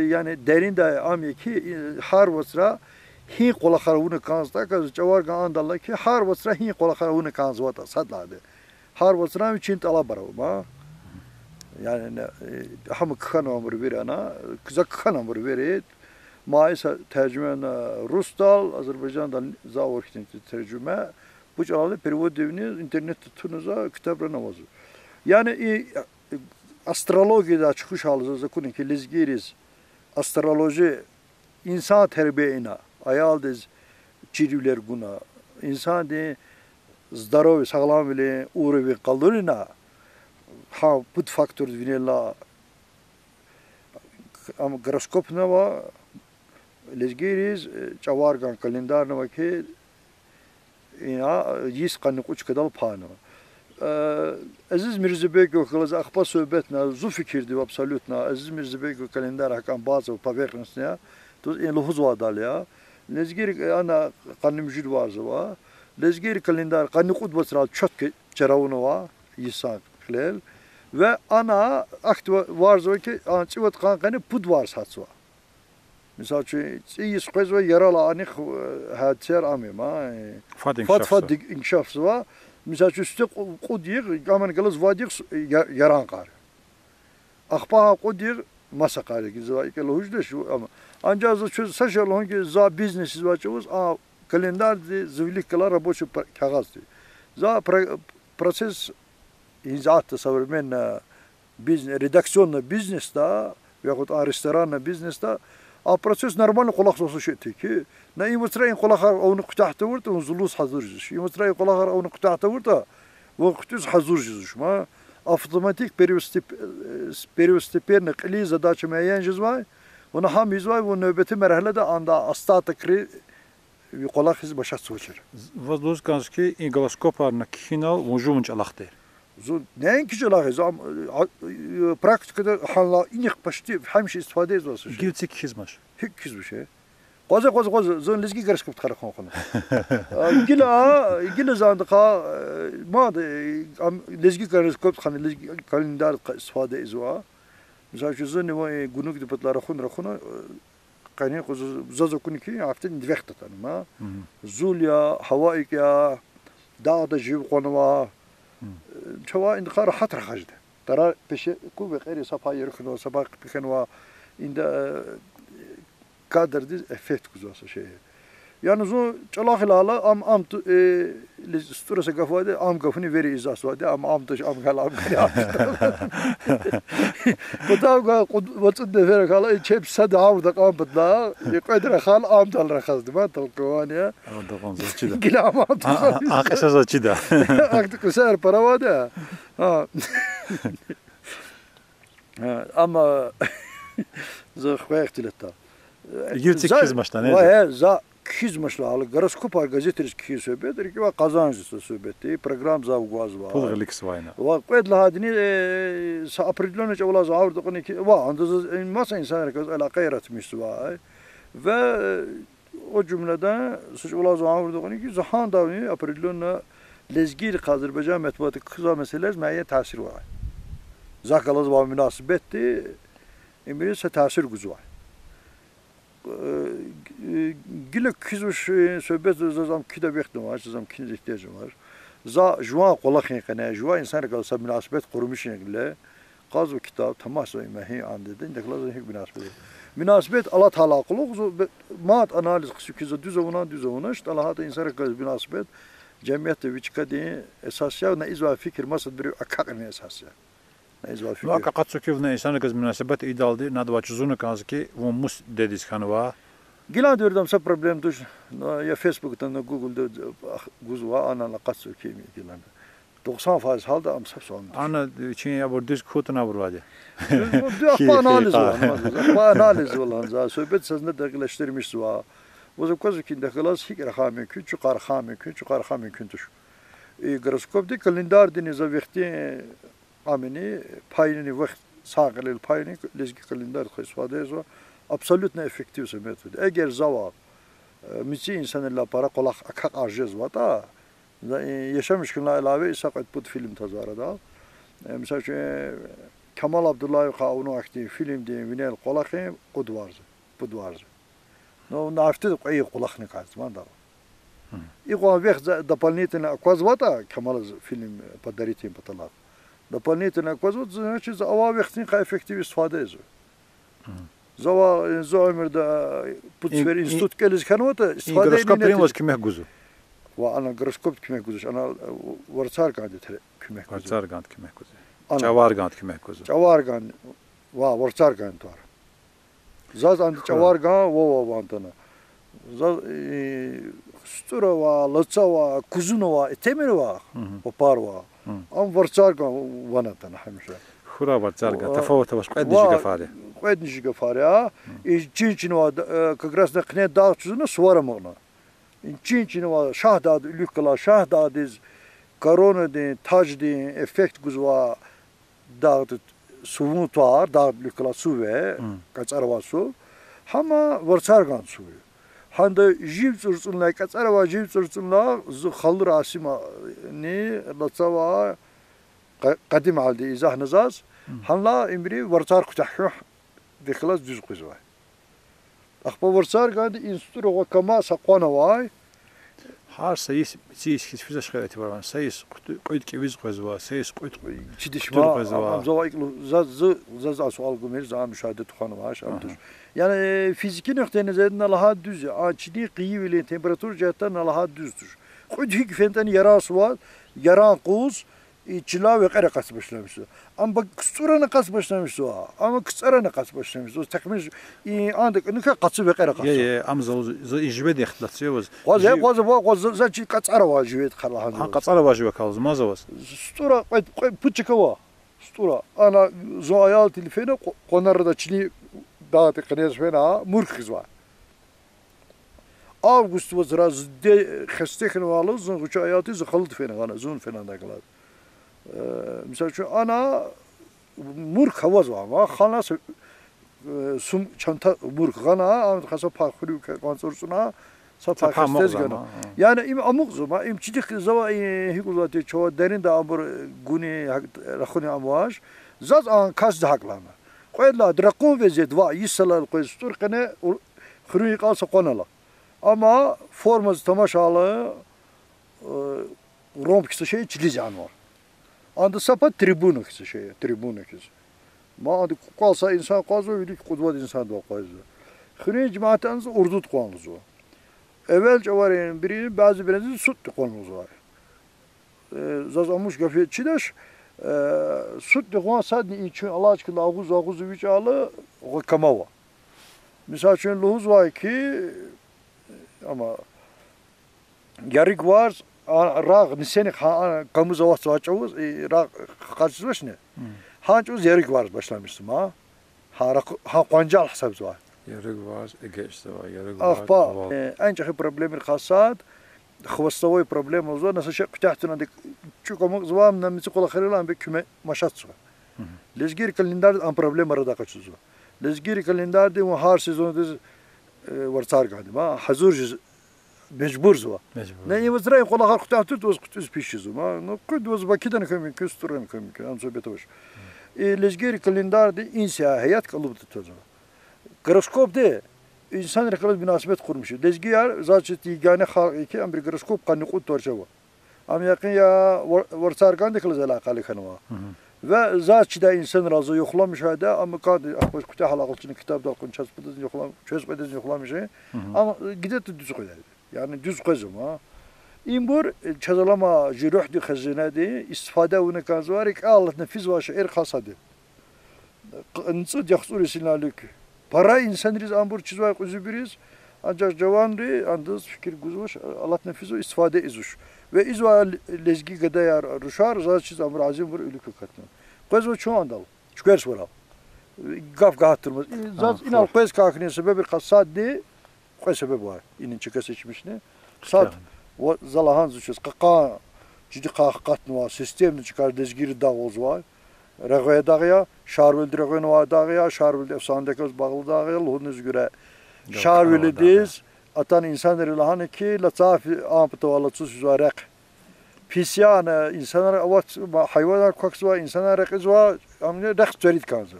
Yani derin dağ amyeki har vasra hi qola kharawuna kanzda kaz çavarga andalla ki har vasra hi qola kharawuna kanzwata sadlade. Har vasra için tala barama. Yani ham khan ömür verana kızak khan ömür verit. Maisa tercümen Rustal Azerbaycan'dan zavorkitin tercüme bu çalalı perivod devini internet tutunuza kitapla namazı. Yani astrolojide çıkış halızı kuni ki lizgiriz astroloji insan terbiyena ayaldız çirivler guna insan de zdarovi sağlam bile uğravi kaldırına ha put faktör vinela ama goroskop ne var lezgiriz çavargan kalendar ne var ki ya yis kanık uç kadar pano Aziz Mirzabek o kılaz akba sohbetna zu fikirdi absolutna Aziz Mirzabek o kalendar hakan bazı paverknesne to en lohuz vadal ya lezgir ana kanım jud varza va lezgir kalendar kanık ud basral çot çaravunu va yisak xlel ve ana akt varza ki ançıvat kanı pud var satsa Misal ki iyi sıkız ve yaralı anik hadser amima fat inkişafı var Misal ki üstte kudir kaman kalız vadik yaran kar akpa kudir masa kar gizva ki lohujda şu ama ancak şu saçalon ki za business vaçuz a kalendar zivlik kala рабочий kağıt za proces izat современная бизнес редакционный бизнеста veyahut restoranna бизнеста a proces normal kulak sosu şeyti ki ne imustray kulak onu kutahta vurta zulus hazırcız imustray kulak onu kutahta vurta vaktüz hazırcız ma автоматик первостепенный qili задача muayyen var ona ham yüzvay bu nöbeti merhalede anda asta takri kulak hız başa soçur Воздушганский и гороскопарна кинал вужумч алахтер. Ne ki çalağız praktikada hala inik başti hemşe istifade ediyorsun. Giltik hizmaş. Hiç bir şey. Qoza zon lezgi garışkıp tkara konqona. Gila zandıqa ma lezgi garışkıp tkana lezgi kalendar istifade izwa. Mesela şu zon ne günlük dipatlar rakhuna qani qoz zazo kuniki aftin divexta tanma. Zulya havaik ya dağda jib qonwa. Çava indikar rahat rakhajda. Tara peşe ku be qeri safa yerkhno sabaq pikenwa inda kadar diz efekt kuzası şey. Yani o çalak ilala am sturası gafade am gafını veri izas vade am taş am gal am gal. Kutavga vatın defer kala çep sad avda am badla yqadra khal am dal rakhazdı ma talqwaniya. Orada konzerçi de. Gila am. Akşazçı da. Aktık kusar para vade. Ha. Ama zıxwa ihtilata. Girçik kizmaşta ne? Vay za kizmaşla alı goroskop gazetiriz ki söhbet ki va kazancısı söhbeti program zavgaz var. Pulgırlık svayna. Va qedla hadini sa aprilon çavla zavurdu ki va andız masa insanlar kaz alaka yaratmış var. Ve o cümlede çavla zavurdu ki zahan davni aprilon lezgir Azerbaycan metbuatı kıza meseleler meye tasir var. Zakalaz va münasebeti emirse tasir güzü var. Gülük kızmış söhbet zam kida bektim var, zam kiniz ihtiyacım var. Za juan qolaqın qana, juan insan kalsa münasebet kurmuş şekilde qaz ve kitap temas ve mehi andedin deklar hek münasebet. Münasebet Allah Teala quluq mat analiz qısı ki düzovuna işte Allah da insan kalsa münasebet cemiyette viçkadi esasya ne izva fikir masad bir akaqni esasya. Ну, как отсюда инсан каз мünasebet идеалды, надо вачузуна казки, вон мус дедис ханва. Gila diyorum sa problem duş. Ya Facebook'tan da Google'da guzva ana qatsu kimi gilan. 90% halda am sap son. Ana için ya bu düz kutuna vurvadı. Bu analiz var. Bu analiz olan za söhbet sözünde daklaştırmış var. Bu zaman ki daklas hik rahamı küçük karhamı küntüş. Goroskopda kalendar deniz vakti amini payını vakt sağlıl payını lezgi kalendar istifade ediyor. Absolut ne efektif metod. Eğer zava misi insanlarla para kolak akak arjez var da yaşamış günler ilave isakat bu film tazarada. Mesela Kemal Abdullahi Kavunu akti film diye vinel kolakı budvarz. No nafti qoy kolakını kazman da. İqo vex doполнительно akvazvata Kemal film padariti patalar. Дополнительно аквазот значит за ава вехтин ка эффектив истифаде ediyor. Zava zamirda putsver institut keliz kanota istifade edin. Goroskop primos kimek guzu. Va ana goroskop kimek guzu. Ana varçargan de kimek guzu. Varçargan kimek guzu. Çavargan kimek guzu. Çavargan va varçargan tor. Zaz and çavargan va vantana. Zaz stura va latsa va kuzuna va temir va popar va. Am varçargan vanatana hemşe. Хура варцарга, тафаута ваш qed nijiga fare. Qed nijiga fare, a? Çinçini va как раз на qne dağ tuzuna suara mağna. Çinçini va şahdad lükla şahdadiz korona de tajdi effekt guzva dağ suvun tuar dağ lükla su ve kaçarva su. Hama varçargan su. Handa jiv tsursunla kaçarva jiv tsursunla zu khalr asima ni latsava قديم عالدي إزاه نزاز هلا إمري ورثار كتحوح دخلاص جزء قزواي أخبار ورثار قاعد إنستور وكما سقونا واي Har sayıs hiç füze şikayeti var. Sayıs koyut keviz qazwa, sayıs koyut çidişma amza zaz asal gümür za müşahede tuhanı var amdır. Yani fiziki noktanızdan Allah'a düz, açılı qıyı ile temperatur cihetten Allah'a düzdür. Koyut hikfenten yarası var, yaran quz İçila ve kara kas başlamıştı. Ama kısırana kas başlamıştı. Ama kısırana kas başlamıştı. O takmış andık ne kadar katı ve kara kas. Ya amza o icbed ihtilatıyor. Qaz zaçi katsara var jüvet kalahan. Ha katsara var jüvet kalız mazı var. Stura puçkava. Stura ana zoyal telefonu konarda çili dağıtı kınez fena murkız var. Avgust var raz de xestekhin valı zın uç hayatı zıxalıt fena gana zun fena da kalar. Mesela şu ana murk havaz var ama xanas sum çanta burkana am khasa pakhru konsorsuna sapa khastezgana yani im amuk zuma im çidik zava hikuzati çoğu derin de abur guni rakhuni amvaj zaz an kas da haklama qoyla drakon vezet va yisalal qoystur qane khruyi qalsa qonala ama forması tamaşalı romp kısa şey çilican var anda sapa tribunu kısa şey tribunu kısa ma adı qalsa insan qazı bilik qudvat insan da qoyzu khruyi cemaatınız urdut qonuz var evvelce var yani biri bazı birinci süt qonuz var zazamuş gafiyet çidaş süt de qonsa di için Allah aşkına ağuz vicalı o kamava misal için lohuz var ki ama yarık var rağ niseni kamu zavası açıyoruz rağ karşılaş ne hançuz yarık var başlamıştım ha qancal hesap var yarık var geçti var yarık var ahba ancak problemi khasat خواستوی problem oldu nasıl şey kıtahtına dik çünkü zaman namisi kola kharilan bir küme maşat su lezgir kalendar am problem arada kaçıyor lezgir kalendar de har sezonu vartar gadı ma hazur mecbur zuva ne yemezray kola har kıtahtı doz kıtız pişiz ma no kıdız bakiden kömü küstürün kömü am sohbet hoş lezgir kalendar de insa hayat kalıp tutuyor Giroskop de insan rekabet münasebet kurmuş. Lezgiyar zaten yegane halki bir giroskop kanı kut torçava. Ama yakın ya varsargan dekıl alakalı kanıva. Ve zaten insan razı yoklamış hada ama kadı akbaş kutu halakçının kitap da okun çözbedin yoklamış çözbedin yoklamış. Ama gidet düz koyar. Yani düz koyzum ha. İmbur çözülama jiruh di khazine di istifade onu kanzvarik Allah nefiz ve şeir khasadı. Nsı yaxsur sinalük. Para insanız ambur çizvay kuzubiriz. Ancak cavanri andız fikir guzmuş Allah nefizo istifade izuş. Ve izva lezgi gadayar ruşar zaçiz amur azim vur ülük katna. Qazvo çoğu andal. Çukers var. Gaf gahtırmaz. Zat inal qaz kakne sebebi qasadi qaz sebep var. İnin çıka seçmişne. Sat o zalahan zuçuz qaqa ciddi qaqatnwa sistemni çıkar lezgiri dağoz var. Rəğəyə dağıya, Şarvil rəğəyə var dağıya, Şarvil efsanədəki öz bağlı dağıya, Luhunuz görə Şarvili diz, atan insanları lahanı ki, Latsafi ampıtı var, Latsus var rəq. Pisyan, insanlar, hayvanlar koksu var, insanlar rəqiz var, amine rəq çörit kanzı.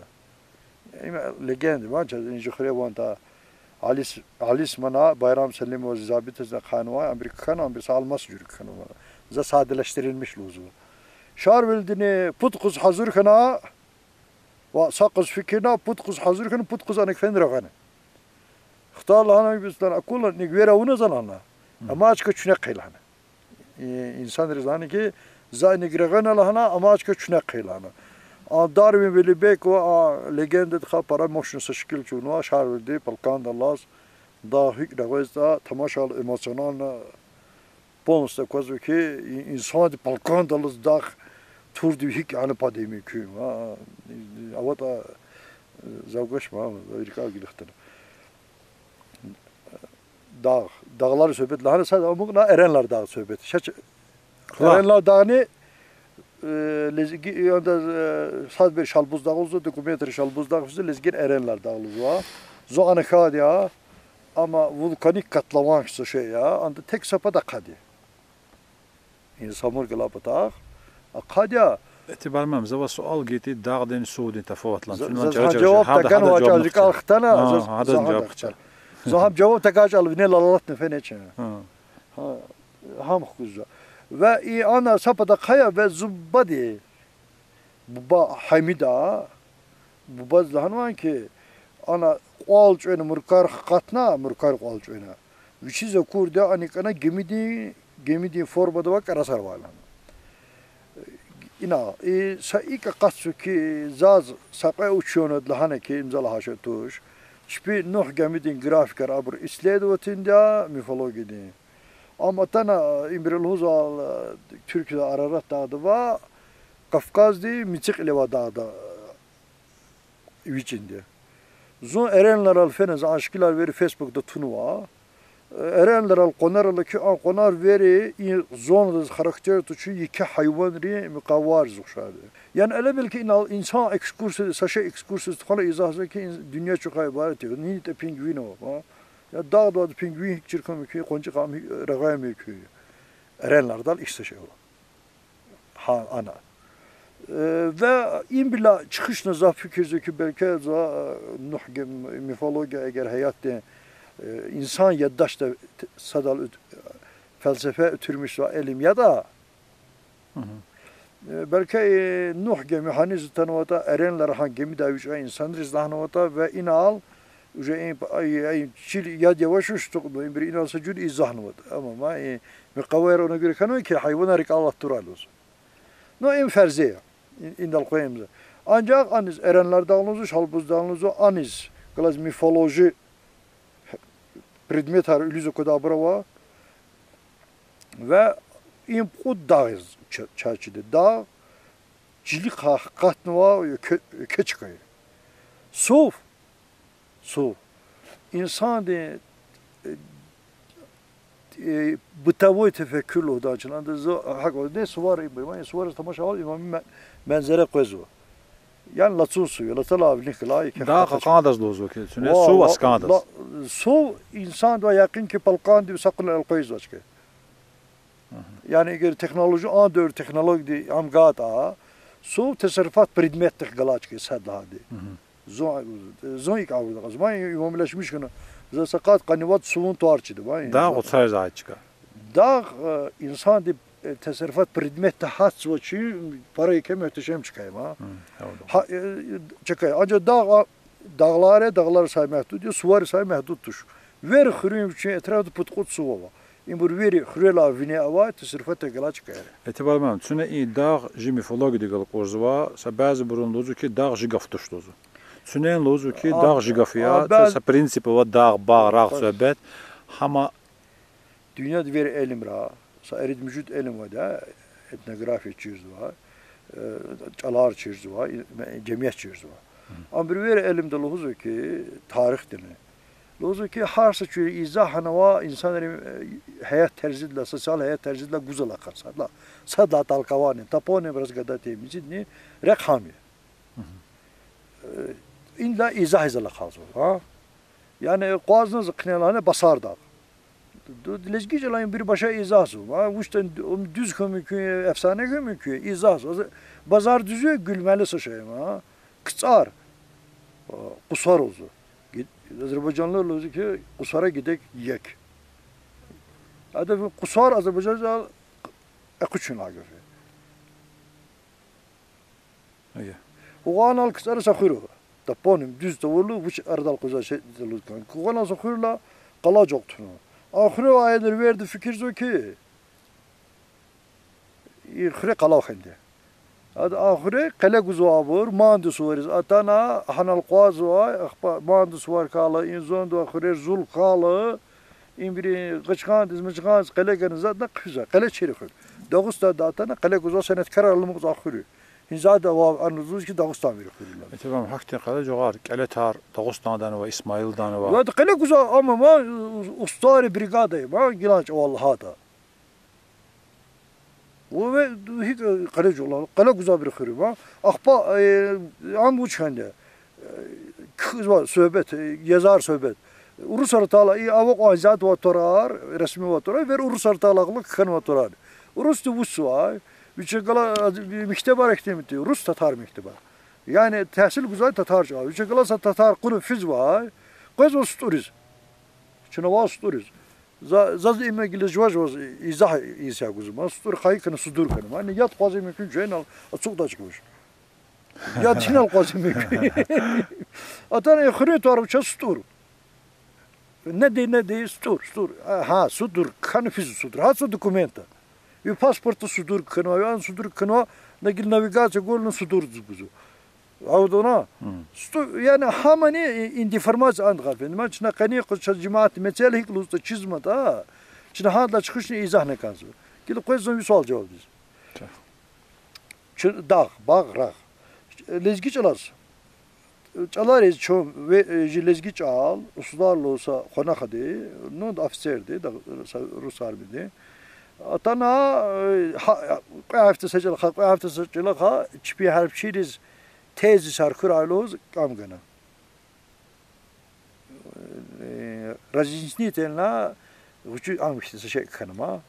Legendi var, çözünücü xırıya vanta Halis mana Bayram Selim ve Zabitezde kanı var, Amerikan, Amerika almaz yürük kanı var. Za sadeleştirilmiş luzu. Şarvildini putkuz hazır kana ve sakız fikrina putkuz hazır kana putkuz anek fenra kana. Xtarla hana bizden akulla nigvera una zalana. Ama açka çüne qeylana. İnsan rizani ki za nigragana lahana ama açka çüne qeylana. Darwin Velibek ve legende de para moşun şekil çunu şarvildi palkan dallas da hik da tamaşal emosyonal polnosta kozu ki insan de palkan dallas da turdu hik anı pademi kü avata zavgaşma Amerika gilixtene dağlar söhbet lahana sad amıqna Erenler dağı söhbet Erenler dağını lezgi yanda sad bir şalbuz dağı oldu dokumentari şalbuz dağı oldu lezgin Erenler dağı oldu zo anı kad ya ama vulkanik katlaman şey ya anda tek sapa da kadı İnsamur galapatağ قاديا اعتبار ما مزوا سؤال جيتي داغدين سودي تفوتلان جواب تكن واجازك اختنا هذا جواب زهم جواب تكاج الفني لالتنا فينيچ هم خوزا ve ana sapada kaya ve zubbadi buba hamida buba zahanvan ki ana qalç öne murkar qatna murkar qalç öne viçize kurda anikana gemidi formada bak arasar valan ina saika qatsu ki zaz saqa uçuyordu lahane ki imzala haşetuş şpi nuh gemidin grafikar abur isled vatinda mifologidi ama tana imbrelhuzal Türkiye'de Ararat dağıdı va Kafkaz'da Miçik Leva dağıda içinde. Zon erenler alfeniz aşkilar veri Facebook'ta tunuva Erenler al konar ki an konar veri zonda karakter tuçu iki hayvan ri mukavvar zuşadı. Yani ele belki insan ekskursu saşa ekskursu tıkala izahı ki dünya çok ibaret. Ni de pingvin o. Ya dağda pingvin hiç çirkin ki konca kam ragayım ki. Erenlerden işte şey o. Ha ana. Ve imbila çıkışına zaf fikirzi belki za nuh mifoloji eğer hayatta insan yaddaşta sadal felsefe ötürmüş ve elim ya da belki nuh gemi haniz tanıvata erenler han gemi da üç insan rizdanıvata ve inal üce ay çil yad yavaş uçtuk bir inal sacud izahıvata ama ma mukavver ona göre kanı ki hayvanlar Allah turalız. No en ferziye indal koyamız. Ancak aniz erenler dağınızı şalbuz dağınızı aniz klas mifoloji предметар ülüzü kadar brava ve imput dağız çarşıda dağ cilik katnıva keçkayı sof insan de bıtavoy tefekkür lo da çanında hak ne suvar imam suvar tamaşa al imam manzara koyzu yani latsun suyu latala avlik la da qandas lozo ki su vas qandas su insan da yakın ki palkan di sakın el koyuz başka yani eğer teknoloji an dör teknoloji am gata su tasarrufat predmetlik galaç ki sadadi zon ik avda zaman imamlaşmış kana za sakat qanivat suvun tuarçıdı vay da otsar zaçka da insan di tasarrufat predmet de hat voçi parayı kem muhteşem çıkayım ha çıkay ancak dağlar say mehdud diyor suvar say mehdudtur ver xürüm için etrafı putkut su var imbur veri xürela vine ava tasarrufat da gala çıkay etibarman tüne i dağ jimifologi de gal qorzva sabaz burun lozu ki dağ jigaftış lozu tünen lozu ki dağ jigafiya sa prinsipi va dağ bağ rağ söhbet ama dünya veri elim ra erid mevcut elim var da etnografi çiz var çalar çiz var cemiyet çiz var ama bir veri elimde lozu ki tarih dili lozu ki harsa çiz izahına va insanların hayat terzidle sosyal hayat terzidle güzel akarsa sadla talkavani tapone biraz kadar temizini rekami illa izah izala kalzo ha yani qazınız qınalane basar da Lezgicelayın bir başa izahı var. Uçtan düz komikü, efsane komikü, izahı. Bazar düzü gülmeli saçayım ha. Kıtsar. Kusar oldu. Azerbaycanlılar oldu ki kusara gidek yek. Hadi kusar Azerbaycanlılar eküçün ağabey. İyi. O anal kısarı sakırı. Taponim düz tavırlı uç ardal kuzar şey dilutkan. Kuğana sakırla kalacak. Ahire aydır verdi fikir zo ki ahire kalahinde. Ad ahire kale guzabur mandus variz atana hanal qazo mandus var kala inzon do ahire zul kala imbiri qıçqan dizmişqan kale ganizatna qıza kale çerixi. Dağıstan da atana kale guzo senet kararlımız ahire. Hinzada va anuzuz ki Dağıstan verir. Tamam hakikaten kale joğar kale tar Dağıstan'dan ve İsmail'dan ve. Ya kale guzo ama ma ustari brigadayı ma gilanç vallahi da. O ve hiç kale joğlar kale guzo bir xiri ma. Axpa am bu çıxanda. Kız var söhbet yazar söhbet. Urus artala i avok azat va torar resmi va torar ver urus artalaqlı kan va torar. Urus tu bu var. Üçekala mektebar ektemiti Rus Tatar mektebar. Yani tahsil güzel Tatarca. Üçekala Tatar kuru fiz var. Qoz osturiz. Çınava osturiz. Zaz ime gilejvaj var izah isa guzma. Ostur kayıkını sudur kanım. Hani yat qazı mümkün ceynal çok da çıkmış. Ya tinal qazı mümkün. Atan xire tarafça stur. Ne de stur. Ha sudur kan fiz sudur. Ha su dokumenta. Bir pasportu sudur kanwa, yan sudur kanwa, nagil navigacija golno sudur zuguzu. Avdona. Yani hamani indiformatsiya andğafendi. Men çına qani qıç cemaat mesele hiklusta çizmada. Çına hadla çıxışını izah ne kazı. Gil qoysun bir sual cevap biz. Dağ, bağ, rağ. Lezgiçalar. çalarız çok ve jilezgi çal, uslarla olsa konak hadi, no da afserdi, da Rus harbiydi. Atana hafta seçil hafta seçil ha çipi harp şiriz tezi sarkır ayloz kamgana. Razizni tenla ucu almıştı şey kanıma.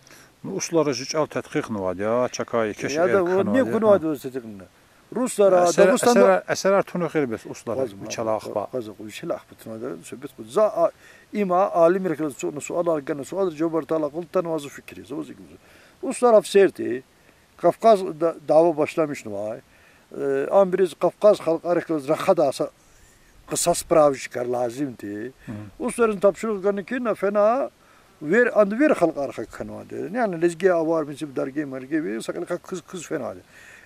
Uslara hiç al tetkik ne var ya, çakayı keşke ya da o ne konu var o tetkikinde. Ruslara Dağıstan'da eserler tunu xerbes uslara çalaq ba. Qazaq uçalaq butuna söhbət bu. Za ima alim reklamı suallar gene sual cevap talaqıl tanvazı fikri. Zozik. Uslar afserti. Kafkaz dava başlamış var. Ambiriz Kafkaz halk hareketi rakhada qısas prav çıkar lazımdı. Usların tapşırığı ki fena ver halk arka kanvadı. Yani lezgi avar bizim dergi mergi bir sakal kız fena.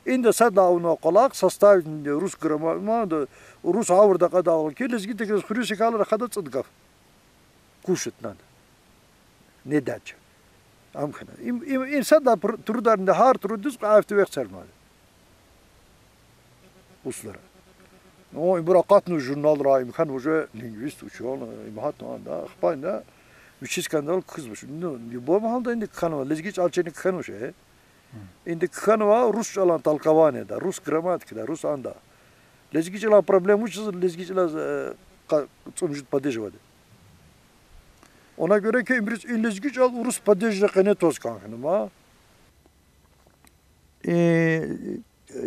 İndi sadavno qalaq sastavinde Rus gramma da Rus avurda qadağıl ki lezgi tekrar xurisi kalır qada çıdqaf. Kuşutnan. Ne daç? Amkana. İnsan da turdarında har turuduz qafti vexsermadı. Uslara. O ibraqatnu jurnal raim kan hoca lingvist uçuyor. İmahat anda xpanda müthiş skandal kızmış. Bu mahalda indi kanva lezgi alçeni kanmış. İndi kanva Rusça olan talkavane da, Rus gramatikada, Rus anda. Lezgiçiler problem uçsuz, lezgiçiler çomjut padej var. Ona göre ki İngiliz lezgiçal Rus padejle kene toz kankanım ha.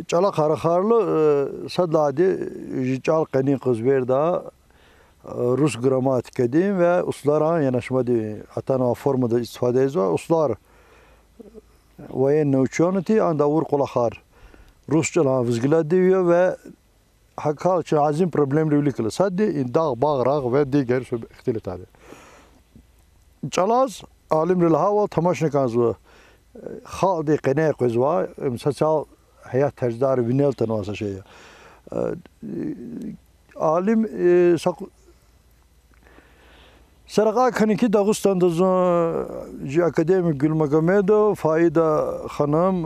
Çala karakarlı sadadi jiçal kene kız verda Rus gramatikadi ve uslara yanaşmadı. Atana formada istifade ediyor. Uslar военные ученые, anda vur kulakar. Rusçalar vizgila diyor ve hakal için azim problemli ülkeler. Sadece dağ, bağ, rağ ve diğer ihtilat abi. Çalaz alimler hava tamaşnakanızı halde qene qızva sosyal hayat tercihleri vinel tanıması şey. Alim Sarıqa kaniki Dağıstan'da akademik Gülmagomedov, Faida Hanım,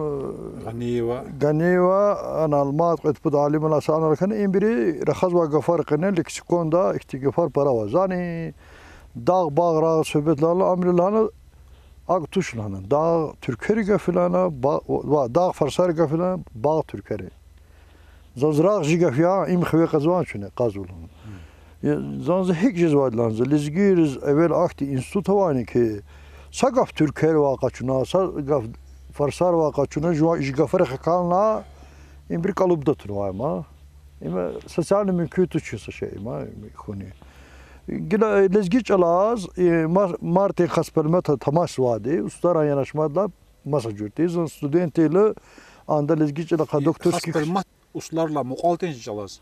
Ganiyeva, analmat etbud alim alasan kan imbiri rakhaz ve gafar kanı leksikonda ihtigafar para var. Yani dağ bağ rağ söhbetlerle amrilana agtuşlana dağ Türkeri gafilana dağ farsar gafilana bağ Türkeri. Zazraq jigafya im xwe qazwan şune qazulun. Zanzı hiç cezvadlanzı. Lizgiriz evvel akti institut havani ki sagaf Türkiye vakaçuna, sagaf Farsar vakaçuna, jigafar xakalna bir kalıbda turvayma. İma sosyal mümkün tuçusu şey ma khuni. Gila lizgiç alaz Martin Xaspelmet tamaş vadi ustara yanaşmadılar masa jurti. Zan studentiyle anda lizgiç ala doktorski Xaspelmet uslarla muqaltenci alaz.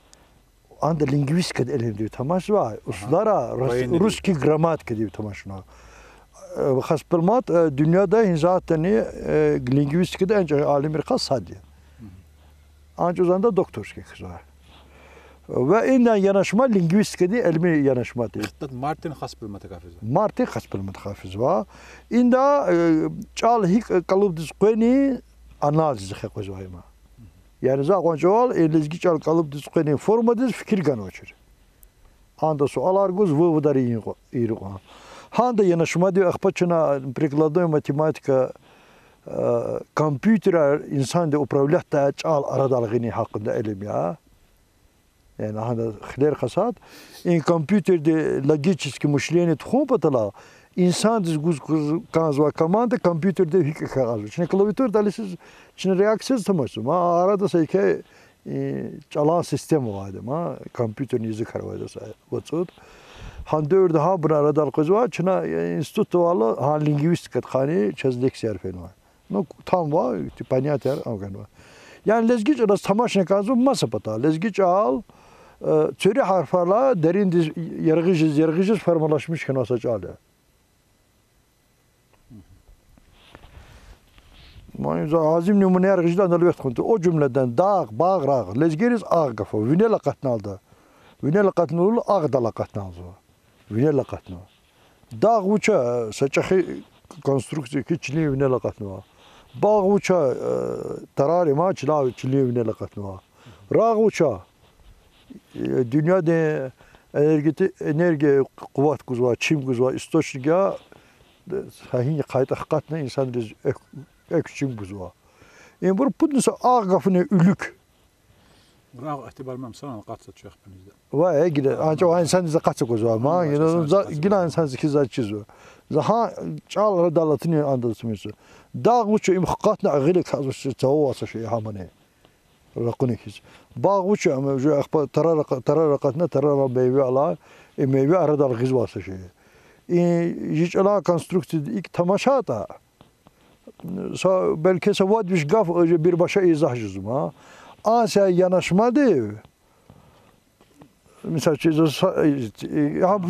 Anda lingvistika elim diyor tamaş var. Uslara Ruski gramatika diyor tamaşına. Xaspelmat dünyada zaten lingvistikada en çok alim bir sadece. Ancak uzanda doktorski kız var. Ve inden yanaşma lingvistikada elmi yanaşma diyor. Martin Xaspelmat hafız. Martin Xaspelmat hafız var. İnda çal hik kalıp disqeni analiz xekos var ma. Yani zagonçol elizgiç al kalıp disqeni formadiz fikir ganoçur. Anda sualar goz vıvıdarı iriqo. Handa yanaşma diyor akpaçına прикладной matematika kompüter insan de upravlyatta çal aradalığını hakkında elim ya. Yani handa xler qasat in kompüterde logiçiski mıшление txopatala insan diz guz kanzva komanda kompüterde hik kağız. Şimdi klaviatür dalisiz şimdi reaksiyon tamaşım. Ma arada sayke çalan sistem vardı ma kompüterin yüzü karvaydı say. Vatsut handör daha bir arada qızva çına institut valla ha lingvistika khani çözlek yerfen var. No tam var tipaniyater avgan var. Yani lezgiç aras tamaşne kazı masa pata. Lezgiç al çöre harflarla derin yargıcız formalaşmış kanasa çalı. Manyza azim numune yargıcıdan da lüft kuntu. O cümleden dağ, bağ, rağ. Lezgiriz ağ gafo. Vinela katnalda. Vinela katnalda ağ dala katnalda. Vinela katnalda. Dağ uça saçakı konstruksiya ki çili vinela katnalda. Bağ uça tarari ma çili vinela katnalda. Rağ uça Dünyada enerji kuvvet kuzva, çim kuzva, istoçnik ya sahin kayıt hakikatne insan biz ek çim kuzva. Yani bu pudnsa ağ kafını ülük. Bravo ihtibar mem sana katsa çok benizde. Vay gide ancak o insan bize katsa kuzva ama yine insan zikizat çiziyor. Zaha çağlara dalatını andasımızı. Dağ uçu imhakatne ağırlık hazır tavası şey hamane. Rakunikiz. Bağ uçu ama şu akba tararaqatna tarara meyve ala meyve arada gizvası şey. Hiç ala konstrüksiyon ilk tamaşa da. Belki savad bir gaf bir başa izah cüzüm ha. Asya yanaşmadı. Mesela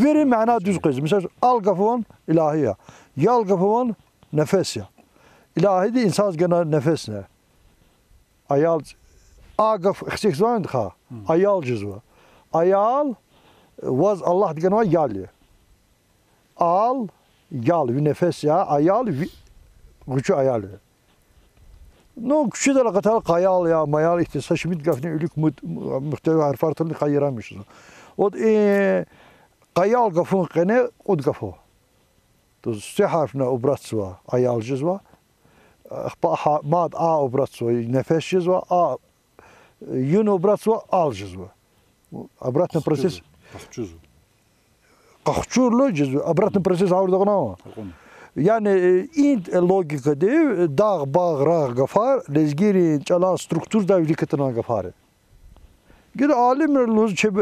verin mana düz kız. Mesela al gafon ilahiya. Yal gafon nefes ya. İlahi de insan gene nefes ne? Ayal agaf xsek zaman da ayal cüzü. Ayal vaz Allah diyen var yal. Al yal bir nefes ya ayal gücü ayal. No küçük de katal kayal ya mayal ihtisas şimdi gafne ülük muhtevi harfartını kayıramışız. O kayal gafun kene od gafo. To se harfne obratstva ayal cüzü. Mad a obratstvo nefes cüzü a yun obratstvo al cüzü. Obratni proces. Kahçurlu cüzü. Obratni proces avurda ona. Yani in logika de dağ bağ rağ gafar lezgiri çala struktur da ülikatına gafar. Gide alim luz çebe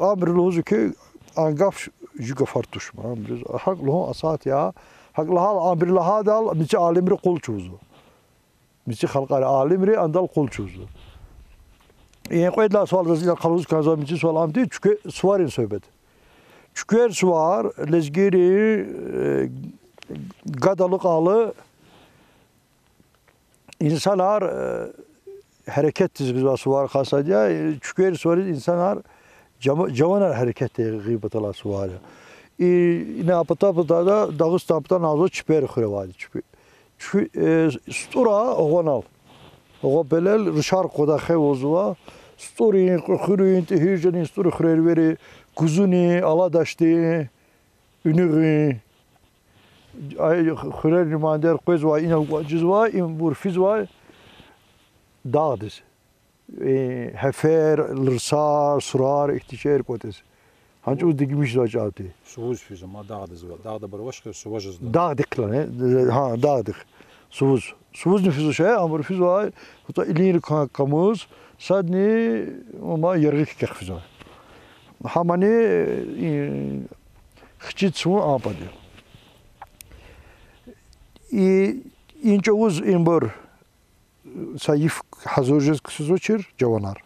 amr luz ki angaf ju gafar tuşma. Hak lo asat ya. Hak lahal amr lahadal miçi alimri kol çuzu. Miçi halqar alimri andal kol çuzu. Yani koydular sual da kaluz kanza miçi sual amdi çünkü suarın söhbet. Çünkü suar lezgiri gadalık alı insanlar hareket tizgisi var kasaca çünkü sonra insanlar cavanar hareket gıybet ala suvar. Ne yapata da Dağıstan'dan ağzı çiper xırvadı. Çünkü stura oğanal. O belel rışar koda xevozva storin xırıyın tehircenin stura xırır veri kuzuni aladaştı ünüğü ay xırer limander qezva ina cizva in burfizva dağdız. Hefer, lırsar, surar, ihtişer kotes. Hangi o digmiş vacatı. Suvuz fizim, dağdız var. Dağda bir başka suvacız da. Dağdık lan, ha dağdık. Suvuz. Suvuz nüfusu şey, ama fizva hatta ilir kamuz sadni ama yargı kefizva. Hamani xçit su apadı. İnce uz imbur sayif hazırcız kısızıçır cavanar.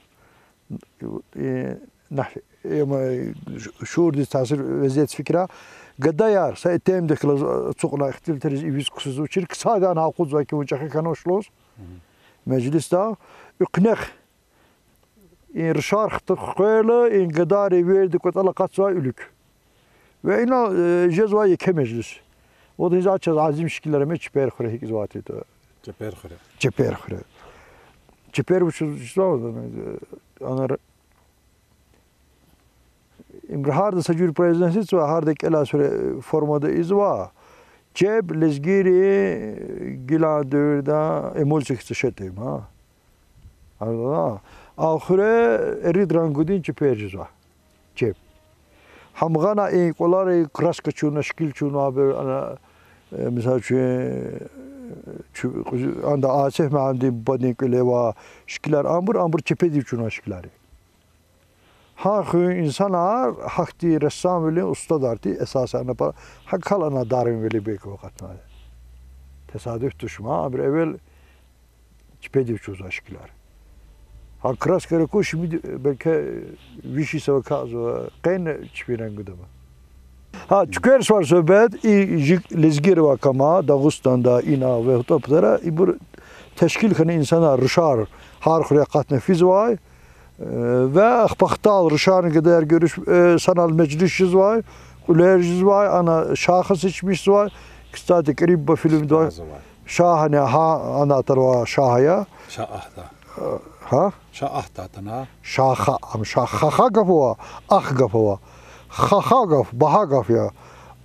Şuur diz tasir vaziyet fikra gadayar saytem de kılaz çokla ihtilteriz iviz kısızıçır kısadan haquz ve ki uçakı kanoşlos mecliste iqnaq rşar xtıqıyla in gadari verdik ve talaqatsa ülük. Ve ina cezva yeke meclis. O da zaten azim şekillerime çiper xure hiç zatı da. Çiper xure. Çiper xure. Çiper bu şu anar imrahar da sajur prezidensi ve hardek ela süre formada izva. Ceb lezgiri gila dörda emol çekse şetim ha. Allah. Ahire erid rangudin çiper cezva. Ceb. Hamgana in kolari kraska çuna şekil çuna haber ana mesela şu anda asef meandi badin kuleva şekiller ambur çepedi çuna şekilleri. Ha insanlar hakti ressam veli ustadarti esasen yapar. Hak kalana darın veli bek vakatna. Tesadüf düşma bir evvel çepedi çuna şekiller. Ha kraska ko şimdi belki vişi savkazo qen çpiren gudama. Ha çüker var söhbet lezgir vakama Dağıstan'da ina ve toplara bu teşkil kanı insana rışar har xuraqat nefiz vay ve axbaqtal rışarın kadar görüş sanal meclis vay uler vay ana şahıs içmiş vay kıstati qrib bu film da şahane ha ana tarva şahaya şahda Ha? Şah tatana. Şaha, am şaha gafwa, ah gafwa. Khaha gaf, baha gaf ya.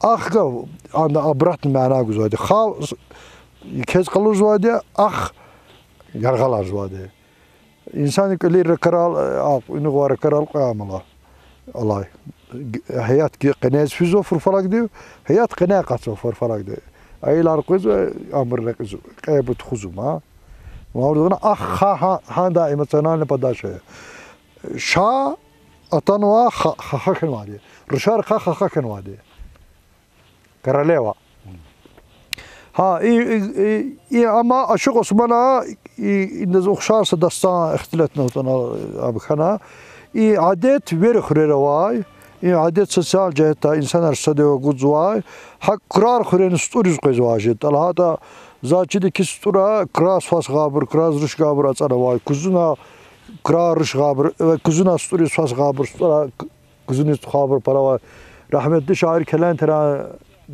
Ah gaf, anda abrat mana guzadi. Kha kez qalur zwadi, ah yargalar zwadi. İnsan kelir karal, inu var karal qamala. Allah. Hayat qenaz fizo furfarak diyor. Hayat qena qatso furfarak diyor. Aylar kız amrnak qaybut khuzuma. Mağduruna ah ha da emosyonel padaşı. Şa atanwa ha kenwadi. Rüşar ha kenwadi. Karaleva. Ha ama aşık Osman'a indez okşarsa dastan ihtilatna utana abi kana adet ver khurevay adet sosyal cihette insanlar sadeva guzvay hak krar khuren sturiz qezvajet alhata zaçideki stura kras fas gabır kras ruş gabır atsana kuzuna krar ruş gabır ve kuzuna sturiz fas gabır stura kuzunuz gabır para var rahmetli şair kelen tera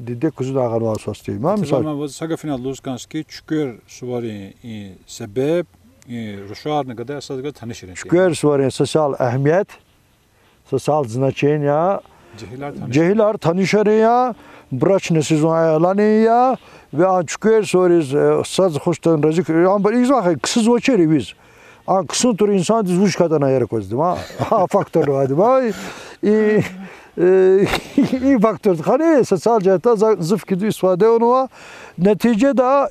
dide kuzuna gabır fas değil mi misal Ama bu sagafina Luzganski çükür suvari sebep Ruşar ne kadar sadece tanışırın. Çükür suvari sosyal ehemmiyet sosyal značenja cehilar tanışarıya braç nesizon ayalaniya ve ançükür suvari saz hoştan racık ama izah kısız vaçeri biz an kısın tur insan düzüş kadana yer kozdum ha faktör vardı vay iyi faktör hani sosyal cihette zıf gidiyor istifade onu neticede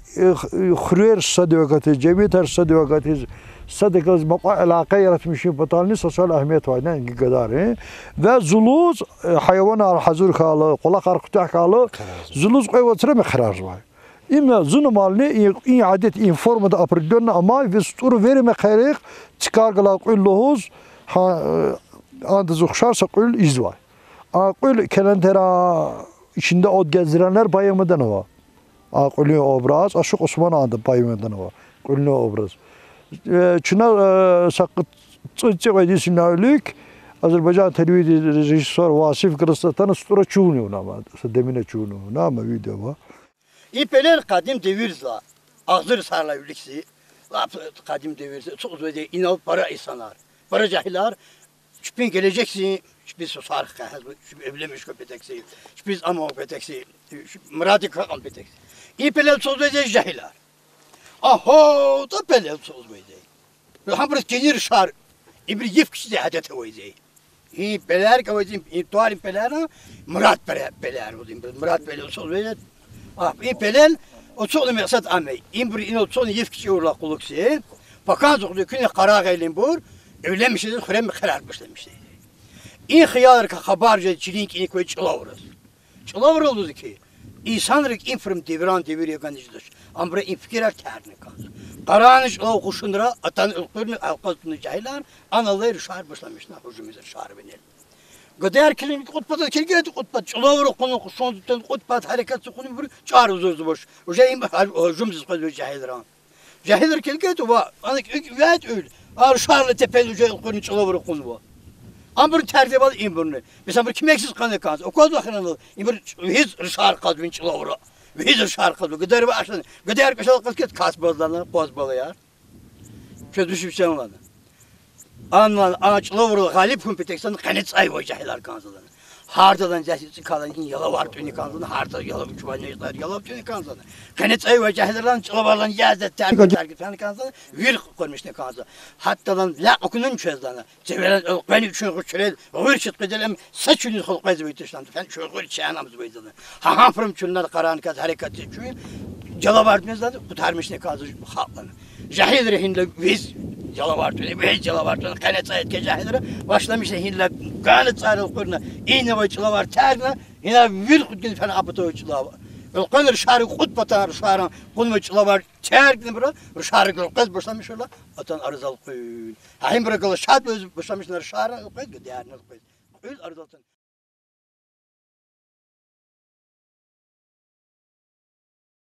xürür sadevakati cemiyet sadevakati sadekaz maqaa alaka yaratmışım batalni sosyal ehemmiyet var ne kadar ve zuluz hayvan hazır kalı kulak arkutah kalı zuluz koyvatırı mı karar var İmna zunumalni in adet informada apırdığına ama ve sturu verime kayık çıkargıla kulluhuz andız okşarsa kul izvay Akıl kelentera içinde od gezdirenler bayamadan var. Akıllı obraz, aşık Osman adı bayamadan var. Akıllı obraz. Çuna sakıt çocuk edisinnalik Azerbaycan televizyon rejisör Vasif Kırıstatan stura çuğunu ama demine çuğunu ama video var. İpeler kadim devirza. Ağzır sarla ülkeyi. Kadim devirza. Çok böyle inal para insanlar. Para cahiller. Şüphen geleceksin. Biz susarıq, evləmiş köpətəksi, biz ama köpətəksi, muradik qal petəksi. İpelel söz verəcək cahilər. Aho, da pelel söz verəcək. Hamırız gelir şar, bir yif kişi də ədətə verəcək. İpeler kavacım, tuar İpeler'e Murat Peler olayım, Murat Peler söz verəcək. İpelel o çoğunu məqsəd amey. İmbir inol çoğunu yif kişi uğurla quluqsi. Bakan çoğunu küne qara qaylin bur, evləmişdir, xürəm xərarmışdır. İn xiyalır ki xabarca çilink ini koy çılavırız. Çılavır oldu ki insanlık infirm devran devir yakanıcıdır. Ama in fikirler terni kalır. Karanış o kuşundura atan ılklarını alkasını cahiller analar şahar başlamışlar hücumuzda şahar benelim. Gıdayar kilin kutbada kilgedi kutbada çılavır konu kuşundan kutbada harekatı konu bir çağır uzun boş. Hücum hücumsuz kalıyor cahiller. Cahiller kilgedi va anak üvet öyle. Ar şaharlı tepeli ılklarını çılavır konu va. Ambur tertip al imburnu. Mesela bir kimeksiz kanı kanı. O kadar bakın imbur hiç rışar kaldı vinç lavra. Hiç rışar kaldı. Gıdar bir aşağı. Gıdar kaşal kalket kas bazlarına koz balı ya. Şöyle düşüp şey olmadı. Anlan ağaç lavra galip kumpeteksan kanıt ay vacahlar kanılar. Hardadan cahil kalan in yala var tüni kanılar. Harda yala küvanlar yala tüni kanılar. Kanıt ay vacahlardan çılavarlan yazdet terk falan kanılar. Bir koymuş ne kanılar. Hatta lan la okunun çözlerine. Cevelen ben üçün kuçured. Öğür çıtqıdelem saçını xolqayız bitişlandı. Ben şu öğür çanamız beyzadı. Ha fırım çünler karanlık hareket için calavartmazlar kurtarmış ne kanılar halklarını. Cahil rehinle biz Calavartını, Calavartını kanıt ayet ke cahilere başlamış rehinle kanıt sarıl kurna. İğne ve calavar terna yine bir kutgun falan apıtı calavar. Ölkanır şarı kutbatar şarı kulma calavar terkini bura şarı kız başlamış ola atan arızal koyun. Hayım bırakılı şart başlamışlar şarı kız değerli kız. Öl arızaltın.